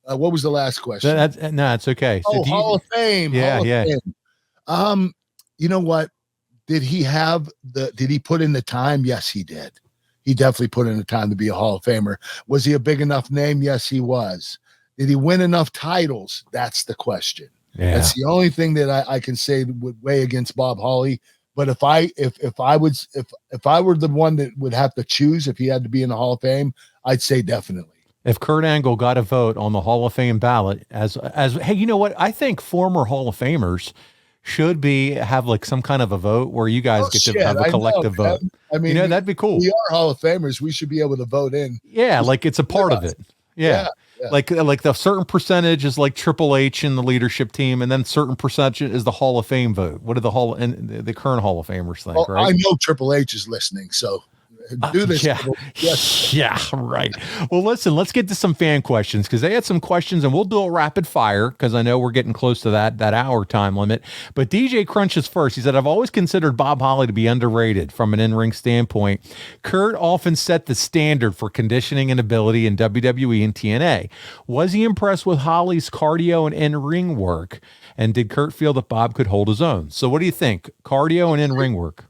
Speaker 8: what was the last question?
Speaker 9: No, it's okay. So
Speaker 8: Hall of Fame.
Speaker 9: Yeah,
Speaker 8: Hall of Fame. You know what? Did he put in the time? Yes, he did. He definitely put in the time to be a Hall of Famer. Was he a big enough name? Yes, he was. Did he win enough titles? That's the question.
Speaker 9: Yeah.
Speaker 8: That's the only thing that I can say would weigh against Bob Holly. But if I were the one that would have to choose if he had to be in the Hall of Fame, I'd say definitely.
Speaker 9: If Kurt Angle got a vote on the Hall of Fame ballot as hey, you know what? I think former Hall of Famers should have like some kind of a vote where you guys get to have a collective vote.
Speaker 8: I mean,
Speaker 9: that'd be cool.
Speaker 8: We are Hall of Famers. We should be able to vote in.
Speaker 9: Yeah, like it's a part of it. Yeah. Like the certain percentage is like Triple H in the leadership team, and then certain percentage is the Hall of Fame vote. What do the current Hall of Famers think?
Speaker 8: Well,
Speaker 9: right?
Speaker 8: I know Triple H is listening, so do this.
Speaker 9: Yeah, right. Well, listen, let's get to some fan questions because they had some questions, and we'll do a rapid fire because I know we're getting close to that hour time limit. But DJ Crunch is first. He said, I've always considered Bob Holly to be underrated from an in-ring standpoint. Kurt often set the standard for conditioning and ability in WWE and TNA. Was he impressed with Holly's cardio and in-ring work? And did Kurt feel that Bob could hold his own? So what do you think? Cardio and in-ring work?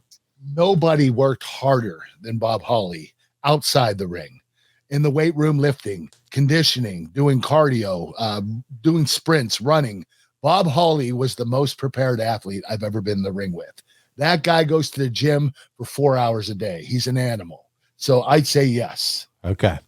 Speaker 8: Nobody worked harder than Bob Holly outside the ring, in the weight room, lifting, conditioning, doing cardio, doing sprints, running. Bob Holly was the most prepared athlete I've ever been in the ring with. That guy goes to the gym for 4 hours a day. He's an animal. So I'd say yes.
Speaker 9: Okay.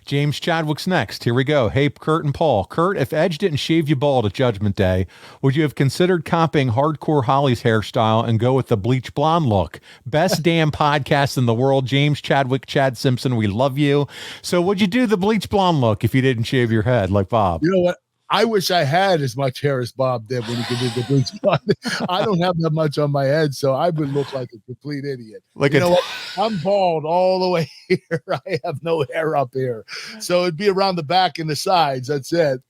Speaker 9: James Chadwick's next. Here we go. Hey, Kurt and Paul. Kurt, if Edge didn't shave you bald at Judgment Day, would you have considered copying Hardcore Holly's hairstyle and go with the bleach blonde look? Best damn podcast in the world. James Chadwick, Chad Simpson, we love you. So would you do the bleach blonde look if you didn't shave your head like Bob?
Speaker 8: You know what? I wish I had as much hair as Bob did when he could do the bleach blonde. I don't have that much on my head, so I would look like a complete idiot. You know what? I'm bald all the way here. I have no hair up here. So it'd be around the back and the sides. That's it.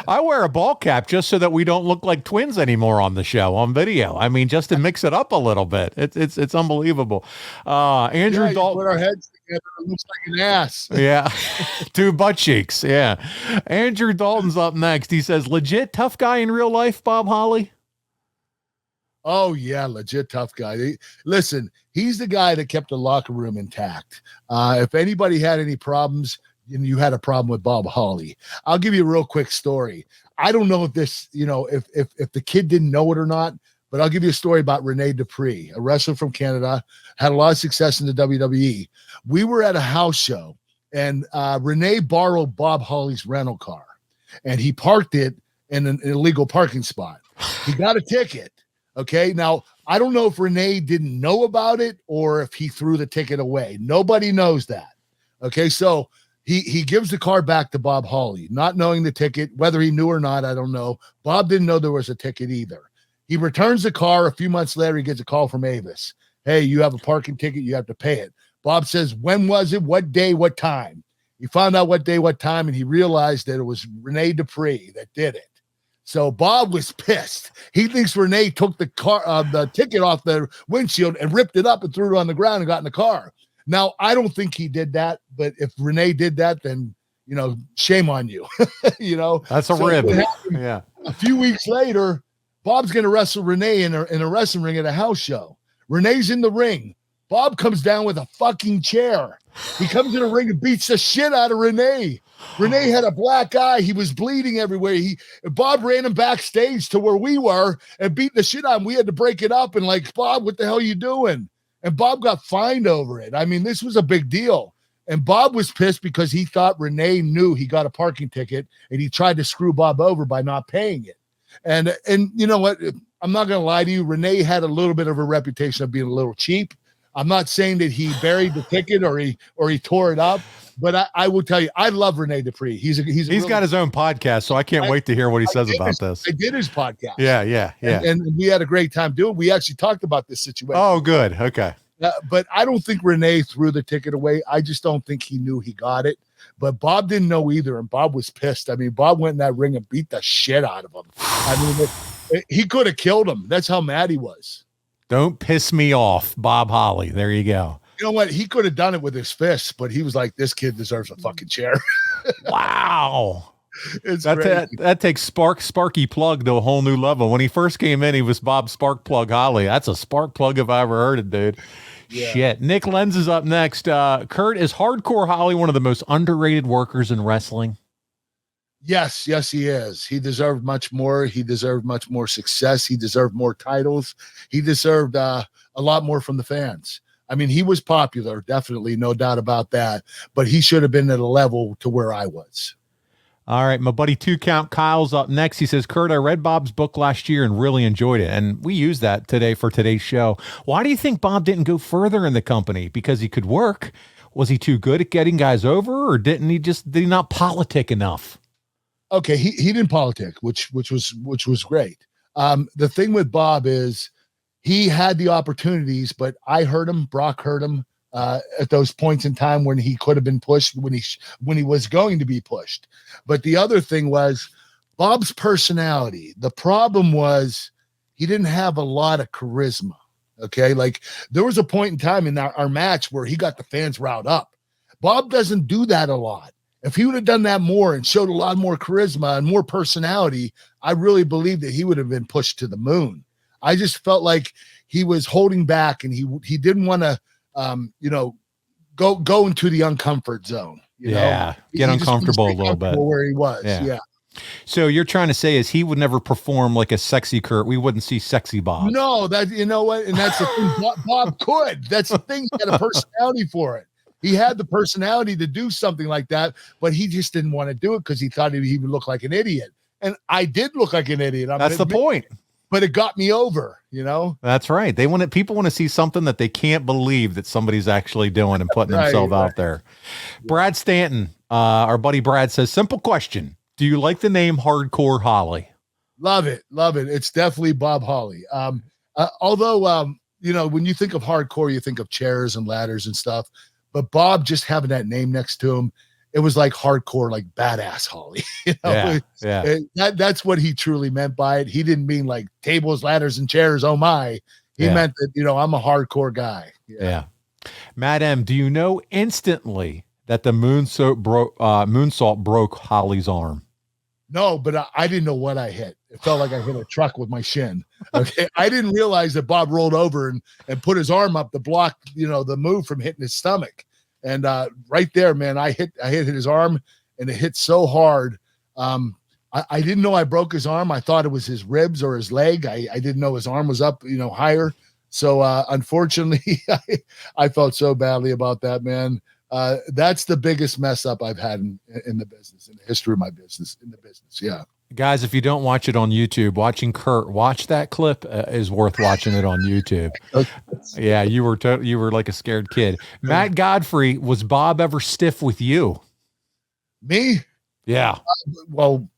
Speaker 9: I wear a ball cap just so that we don't look like twins anymore on the show, on video. I mean, just to mix it up a little bit. It's unbelievable. Andrew Dalton.
Speaker 8: Put our heads together. It looks like an ass.
Speaker 9: Yeah. 2 butt cheeks. Yeah. Andrew Dalton's up next. He says, legit tough guy in real life, Bob Holly?
Speaker 8: Oh, yeah, legit tough guy. Listen, he's the guy that kept the locker room intact. If anybody had any problems, you had a problem with Bob Holly. I'll give you a real quick story. I don't know if this, if the kid didn't know it or not, but I'll give you a story about Rene Dupree, a wrestler from Canada, had a lot of success in the WWE. We were at a house show, and Rene borrowed Bob Holly's rental car, and he parked it in an illegal parking spot. He got a ticket. Okay. Now, I don't know if Rene didn't know about it or if he threw the ticket away. Nobody knows that. Okay. So he gives the car back to Bob Holly, not knowing the ticket, whether he knew or not, I don't know. Bob didn't know there was a ticket either. He returns the car. A few months later, he gets a call from Avis. Hey, you have a parking ticket. You have to pay it. Bob says, when was it? What day? What time? He found out what day, what time, and he realized that it was Rene Dupree that did it. So Bob was pissed. He thinks Rene took the ticket off the windshield and ripped it up and threw it on the ground and got in the car. Now, I don't think he did that, but if Rene did that, then, shame on you.
Speaker 9: That's a rib. Yeah.
Speaker 8: A few weeks later, Bob's going to wrestle Rene in a wrestling ring at a house show. Renee's in the ring. Bob comes down with a fucking chair. He comes in the ring and beats the shit out of Rene. Rene had a black eye. He was bleeding everywhere. Bob ran him backstage to where we were and beat the shit out of him. We had to break it up and like, Bob, what the hell are you doing? And Bob got fined over it. I mean, this was a big deal. And Bob was pissed because he thought Rene knew he got a parking ticket and he tried to screw Bob over by not paying it. And you know what? I'm not going to lie to you. Rene had a little bit of a reputation of being a little cheap. I'm not saying that he buried the ticket or he tore it up, but I will tell you, I love Rene Dupree. He's
Speaker 9: got his own podcast, so I can't wait to hear what he says about this.
Speaker 8: I did his podcast.
Speaker 9: Yeah.
Speaker 8: And we had a great time doing it. We actually talked about this situation.
Speaker 9: Oh, good. Okay.
Speaker 8: But I don't think Rene threw the ticket away. I just don't think he knew he got it. But Bob didn't know either, and Bob was pissed. I mean, Bob went in that ring and beat the shit out of him. I mean, he could have killed him. That's how mad he was.
Speaker 9: Don't piss me off, Bob Holly. There you go.
Speaker 8: You know what? He could have done it with his fists, but he was like, this kid deserves a fucking chair.
Speaker 9: Wow. That takes Sparky Plug to a whole new level. When he first came in, he was Bob Spark Plug Holly. That's a spark plug if I ever heard it, dude. Yeah. Shit. Nick Lenz is up next. Kurt, is Hardcore Holly one of the most underrated workers in wrestling?
Speaker 8: Yes, he is. He deserved much more. He deserved much more success. He deserved more titles. He deserved a lot more from the fans. I mean, he was popular, definitely, no doubt about that. But he should have been at a level to where I was.
Speaker 9: All right, my buddy 2Count Kyle's up next. He says, Kurt, I read Bob's book last year and really enjoyed it. And we used that today for today's show. Why do you think Bob didn't go further in the company? Because he could work? Was he too good at getting guys over? Or did he not politic enough?
Speaker 8: Okay, he didn't politic, which was great. The thing with Bob is he had the opportunities, but I heard him, Brock heard him at those points in time when he could have been pushed, when he was going to be pushed. But the other thing was Bob's personality. The problem was he didn't have a lot of charisma. Okay, like there was a point in time in our match where he got the fans riled up. Bob doesn't do that a lot. If he would have done that more and showed a lot more charisma and more personality, I really believe that he would have been pushed to the moon. I just felt like he was holding back and he didn't want to, go into the uncomfort zone. You know?
Speaker 9: Get uncomfortable a little bit.
Speaker 8: Where he was, yeah.
Speaker 9: So you're trying to say is he would never perform like a sexy Kurt. We wouldn't see sexy Bob.
Speaker 8: No, you know what? And that's the thing. Bob could. That's the thing. He had a personality for it. He had the personality to do something like that, but he just didn't want to do it because he thought he would look like an idiot. And I did look like an idiot.
Speaker 9: That's the point.
Speaker 8: But it got me over,
Speaker 9: That's right. People want to see something that they can't believe that somebody's actually doing and putting themselves out there. Brad Stanton, our buddy Brad says, simple question. Do you like the name Hardcore Holly?
Speaker 8: Love it. It's definitely Bob Holly. Although, when you think of hardcore, you think of chairs and ladders and stuff. But Bob just having that name next to him, it was like hardcore, like badass Holly. That's what he truly meant by it. He didn't mean like tables, ladders, and chairs. Oh my! He meant that I'm a hardcore guy.
Speaker 9: Yeah. Matt M, do you know instantly that the moonsault broke Holly's arm?
Speaker 8: No, but I didn't know what I hit. It felt like I hit a truck with my shin. Okay, I didn't realize that Bob rolled over and put his arm up to block, the move from hitting his stomach. And right there, man, I hit his arm, and it hit so hard. I didn't know I broke his arm. I thought it was his ribs or his leg. I didn't know his arm was up, higher. So unfortunately, I felt so badly about that, man. That's the biggest mess up I've had in the business, in the history of my business, in the business. Yeah.
Speaker 9: Guys, if you don't watch it on YouTube, watching Kurt watch that clip is worth watching it on YouTube. Yeah, you were like a scared kid. Matt Godfrey, was Bob ever stiff with you?
Speaker 8: Me?
Speaker 9: Yeah.
Speaker 8: Well,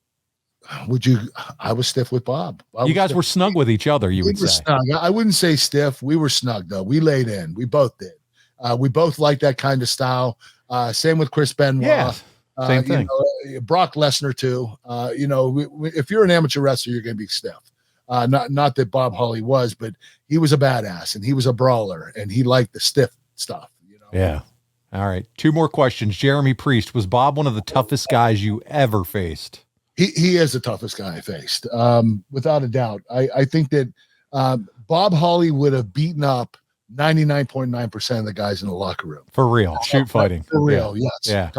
Speaker 8: I was stiff with Bob.
Speaker 9: You guys were snug with each other, you would say.
Speaker 8: Snug. I wouldn't say stiff. We were snug, though. We laid in. We both did. We both like that kind of style. Same with Chris Benoit.
Speaker 9: Yeah. Same thing.
Speaker 8: Brock Lesnar too. If you're an amateur wrestler, you're going to be stiff. Not that Bob Holly was, but he was a badass and he was a brawler and he liked the stiff stuff.
Speaker 9: Yeah. All right. 2 more questions. Jeremy Priest, was Bob one of the toughest guys you ever faced?
Speaker 8: He is the toughest guy I faced, without a doubt. I think that Bob Holly would have beaten up 99.9% of the guys in the locker room.
Speaker 9: For real. Shoot fighting.
Speaker 8: For real. Yes.
Speaker 9: Yeah.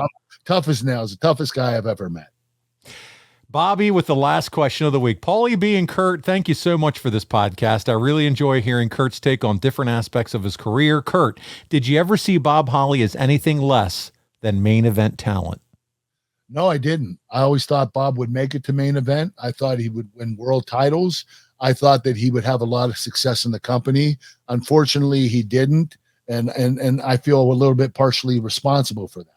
Speaker 8: Tough as nails. The toughest guy I've ever met.
Speaker 9: Bobby with the last question of the week. Paulie B and Kurt, thank you so much for this podcast. I really enjoy hearing Kurt's take on different aspects of his career. Kurt, did you ever see Bob Holly as anything less than main event talent?
Speaker 8: No, I didn't. I always thought Bob would make it to main event. I thought he would win world titles. I thought that he would have a lot of success in the company. Unfortunately, he didn't. And I feel a little bit partially responsible for that.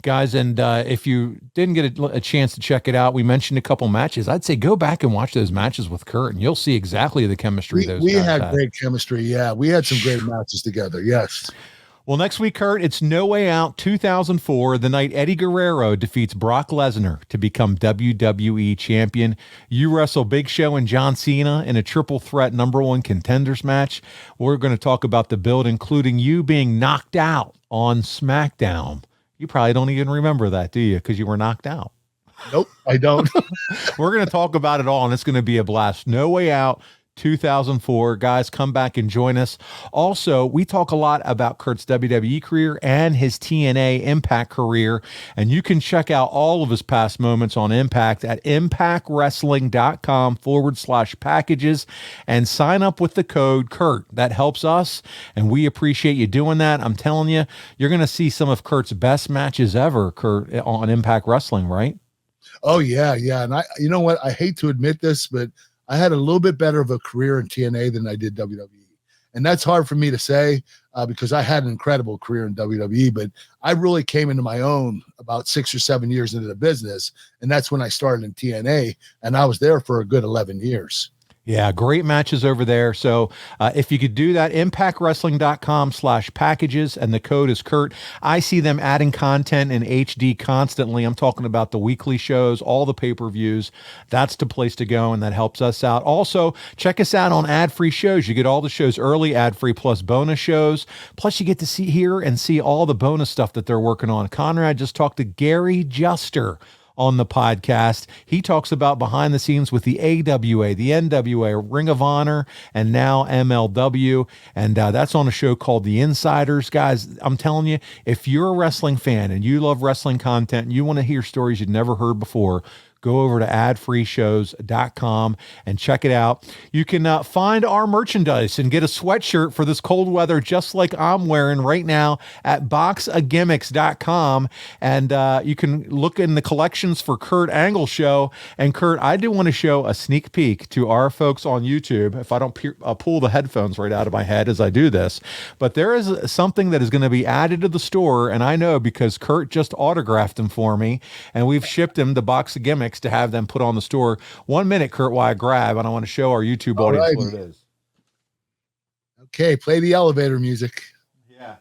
Speaker 9: Guys, and if you didn't get a chance to check it out, we mentioned a couple matches. I'd say go back and watch those matches with Kurt, and you'll see exactly the chemistry
Speaker 8: we had great chemistry. Yeah, we had some great matches together. Yes.
Speaker 9: Well, next week, Kurt, it's No Way Out 2004, the night Eddie Guerrero defeats Brock Lesnar to become WWE champion. You wrestle Big Show and John Cena in a triple threat #1 contenders match. We're going to talk about the build, including you being knocked out on SmackDown. You probably don't even remember that, do you? Because you were knocked out.
Speaker 8: Nope, I don't.
Speaker 9: We're going to talk about it all, and it's going to be a blast. No Way Out 2004. Guys, come back and join us. Also, we talk a lot about Kurt's WWE career and his TNA Impact career, and you can check out all of his past moments on Impact at impactwrestling.com/packages and sign up with the code Kurt. That helps us, and we appreciate you doing that. I'm telling you, you're going to see some of Kurt's best matches ever, Kurt, on Impact Wrestling, right?
Speaker 8: Oh yeah. And you know what? I hate to admit this, but I had a little bit better of a career in TNA than I did WWE. And that's hard for me to say because I had an incredible career in WWE, but I really came into my own about 6 or 7 years into the business. And that's when I started in TNA, and I was there for a good 11 years.
Speaker 9: Yeah, great matches over there. So if you could do that, impactwrestling.com/packages, and the code is Kurt. I see them adding content in HD constantly. I'm talking about the weekly shows, all the pay-per-views. That's the place to go, and that helps us out. Also, check us out on AdFreeShows. You get all the shows early, ad-free plus bonus shows. Plus, you get to hear and see all the bonus stuff that they're working on. Conrad just talked to Gary Juster on the podcast. He talks about behind the scenes with the AWA, the NWA, Ring of Honor, and now MLW. And that's on a show called The Insiders. Guys, I'm telling you, if you're a wrestling fan and you love wrestling content and you want to hear stories you'd never heard before, go over to adfreeshows.com and check it out. You can find our merchandise and get a sweatshirt for this cold weather, just like I'm wearing right now, at boxofgimmicks.com. And you can look in the collections for Kurt Angle Show. And Kurt, I do want to show a sneak peek to our folks on YouTube, if I don't pull the headphones right out of my head as I do this. But there is something that is going to be added to the store, and I know because Kurt just autographed them for me, and we've shipped them to Box of Gimmicks to have them put on the store. 1 minute, Kurt, while I grab, and I want to show our YouTube audience what it is.
Speaker 8: Okay, play the elevator music.
Speaker 9: Yeah.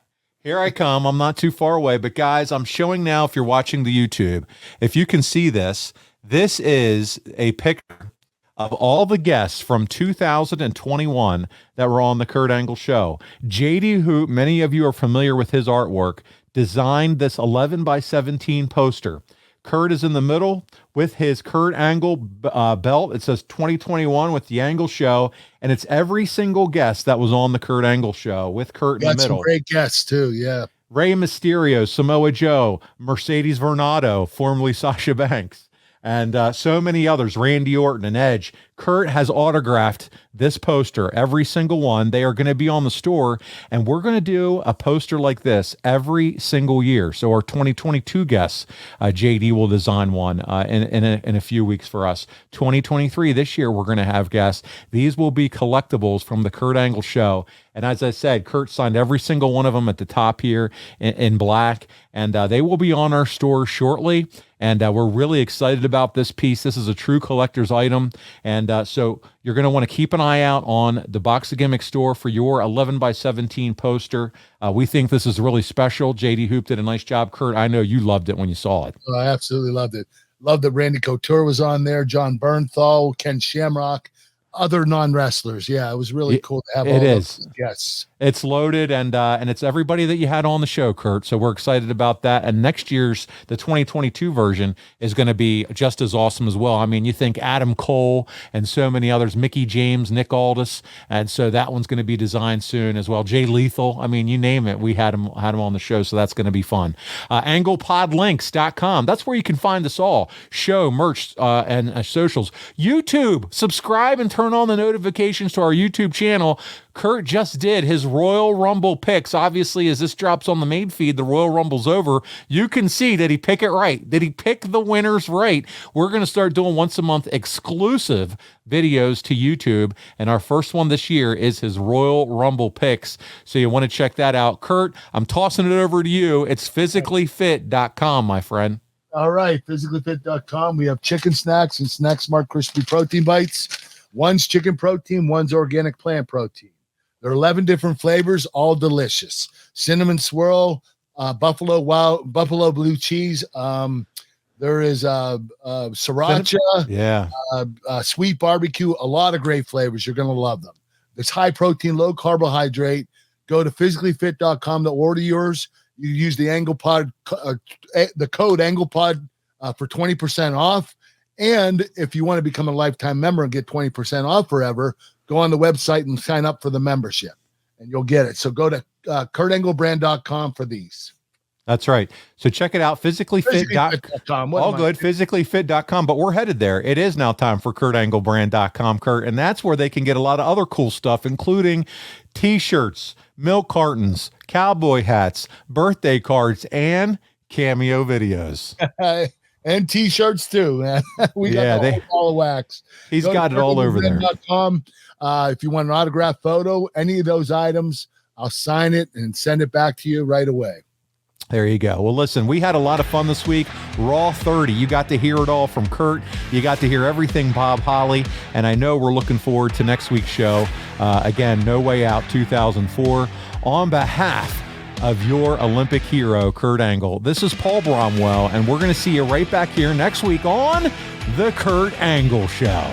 Speaker 9: Here I come. I'm not too far away, but guys, I'm showing now, if you're watching the YouTube, if you can see this, this is a picture of all the guests from 2021 that were on the Kurt Angle Show. JD Hoop, many of you are familiar with his artwork, designed this 11x17 poster. Kurt is in the middle with his Kurt Angle belt. It says 2021 with the Angle Show, and it's every single guest that was on the Kurt Angle Show with Kurt in the middle.
Speaker 8: Some great guests too, yeah.
Speaker 9: Rey Mysterio, Samoa Joe, Mercedes Varnado, formerly Sasha Banks, and so many others, Randy Orton and Edge. Kurt has autographed this poster, every single one. They are going to be on the store, and we're going to do a poster like this every single year. So our 2022 guests, JD will design one in a few weeks for us. 2023, this year, we're going to have guests. These will be collectibles from the Kurt Angle Show. And as I said, Kurt signed every single one of them at the top here in black, and they will be on our store shortly. And we're really excited about this piece. This is a true collector's item. And so you're going to want to keep an eye out on the Box of Gimmicks store for your 11x17 poster. We think this is really special. JD Hoop did a nice job. Kurt, I know you loved it when you saw it.
Speaker 8: Oh, I absolutely loved it. Loved that Randy Couture was on there, John Bernthal, Ken Shamrock, other non-wrestlers. Yeah, it was really cool to have all those guests.
Speaker 9: It's loaded, and it's everybody that you had on the show, Kurt. So we're excited about that. And next year's, the 2022 version, is going to be just as awesome as well. I mean, you think Adam Cole and so many others, Mickey James, Nick Aldis, and so that one's going to be designed soon as well. Jay Lethal, I mean, you name it, we had him on the show, so that's going to be fun. AnglePodLinks.com, that's where you can find us all. Show, merch, and socials. YouTube, subscribe and turn on the notifications to our YouTube channel. Kurt just did his Royal Rumble picks. Obviously, as this drops on the main feed, the Royal Rumble's over. You can see, did he pick it right? Did he pick the winners right? We're going to start doing once a month exclusive videos to YouTube, and our first one this year is his Royal Rumble picks. So you want to check that out. Kurt, I'm tossing it over to you. It's physicallyfit.com, my friend.
Speaker 8: All right, physicallyfit.com. We have chicken snacks and Snack Smart Crispy Protein Bites. One's chicken protein, one's organic plant protein. There are 11 different flavors, all delicious. Cinnamon swirl, buffalo blue cheese. There is sriracha, sweet barbecue, a lot of great flavors. You're going to love them. It's high protein, low carbohydrate. Go to physicallyfit.com to order yours. You use the AnglePod, the code AnglePod for 20% off. And if you want to become a lifetime member and get 20% off forever, go on the website and sign up for the membership, and you'll get it. So go to KurtAngleBrand.com for these.
Speaker 9: That's right. So check it out, physicallyfit.com. All good, physicallyfit.com. But we're headed there. It is now time for KurtAngleBrand.com, Kurt. And that's where they can get a lot of other cool stuff, including T-shirts, milk cartons, cowboy hats, birthday cards, and cameo videos.
Speaker 8: And T-shirts too, man. We got the whole ball of wax.
Speaker 9: He's got it all over there.
Speaker 8: If you want an autographed photo, any of those items, I'll sign it and send it back to you right away.
Speaker 9: There you go. Well, listen, we had a lot of fun this week. Raw 30. You got to hear it all from Kurt. You got to hear everything Bob Holly. And I know we're looking forward to next week's show. Again, No Way Out 2004. On behalf of your Olympic hero, Kurt Angle, this is Paul Bromwell, and we're going to see you right back here next week on The Kurt Angle Show.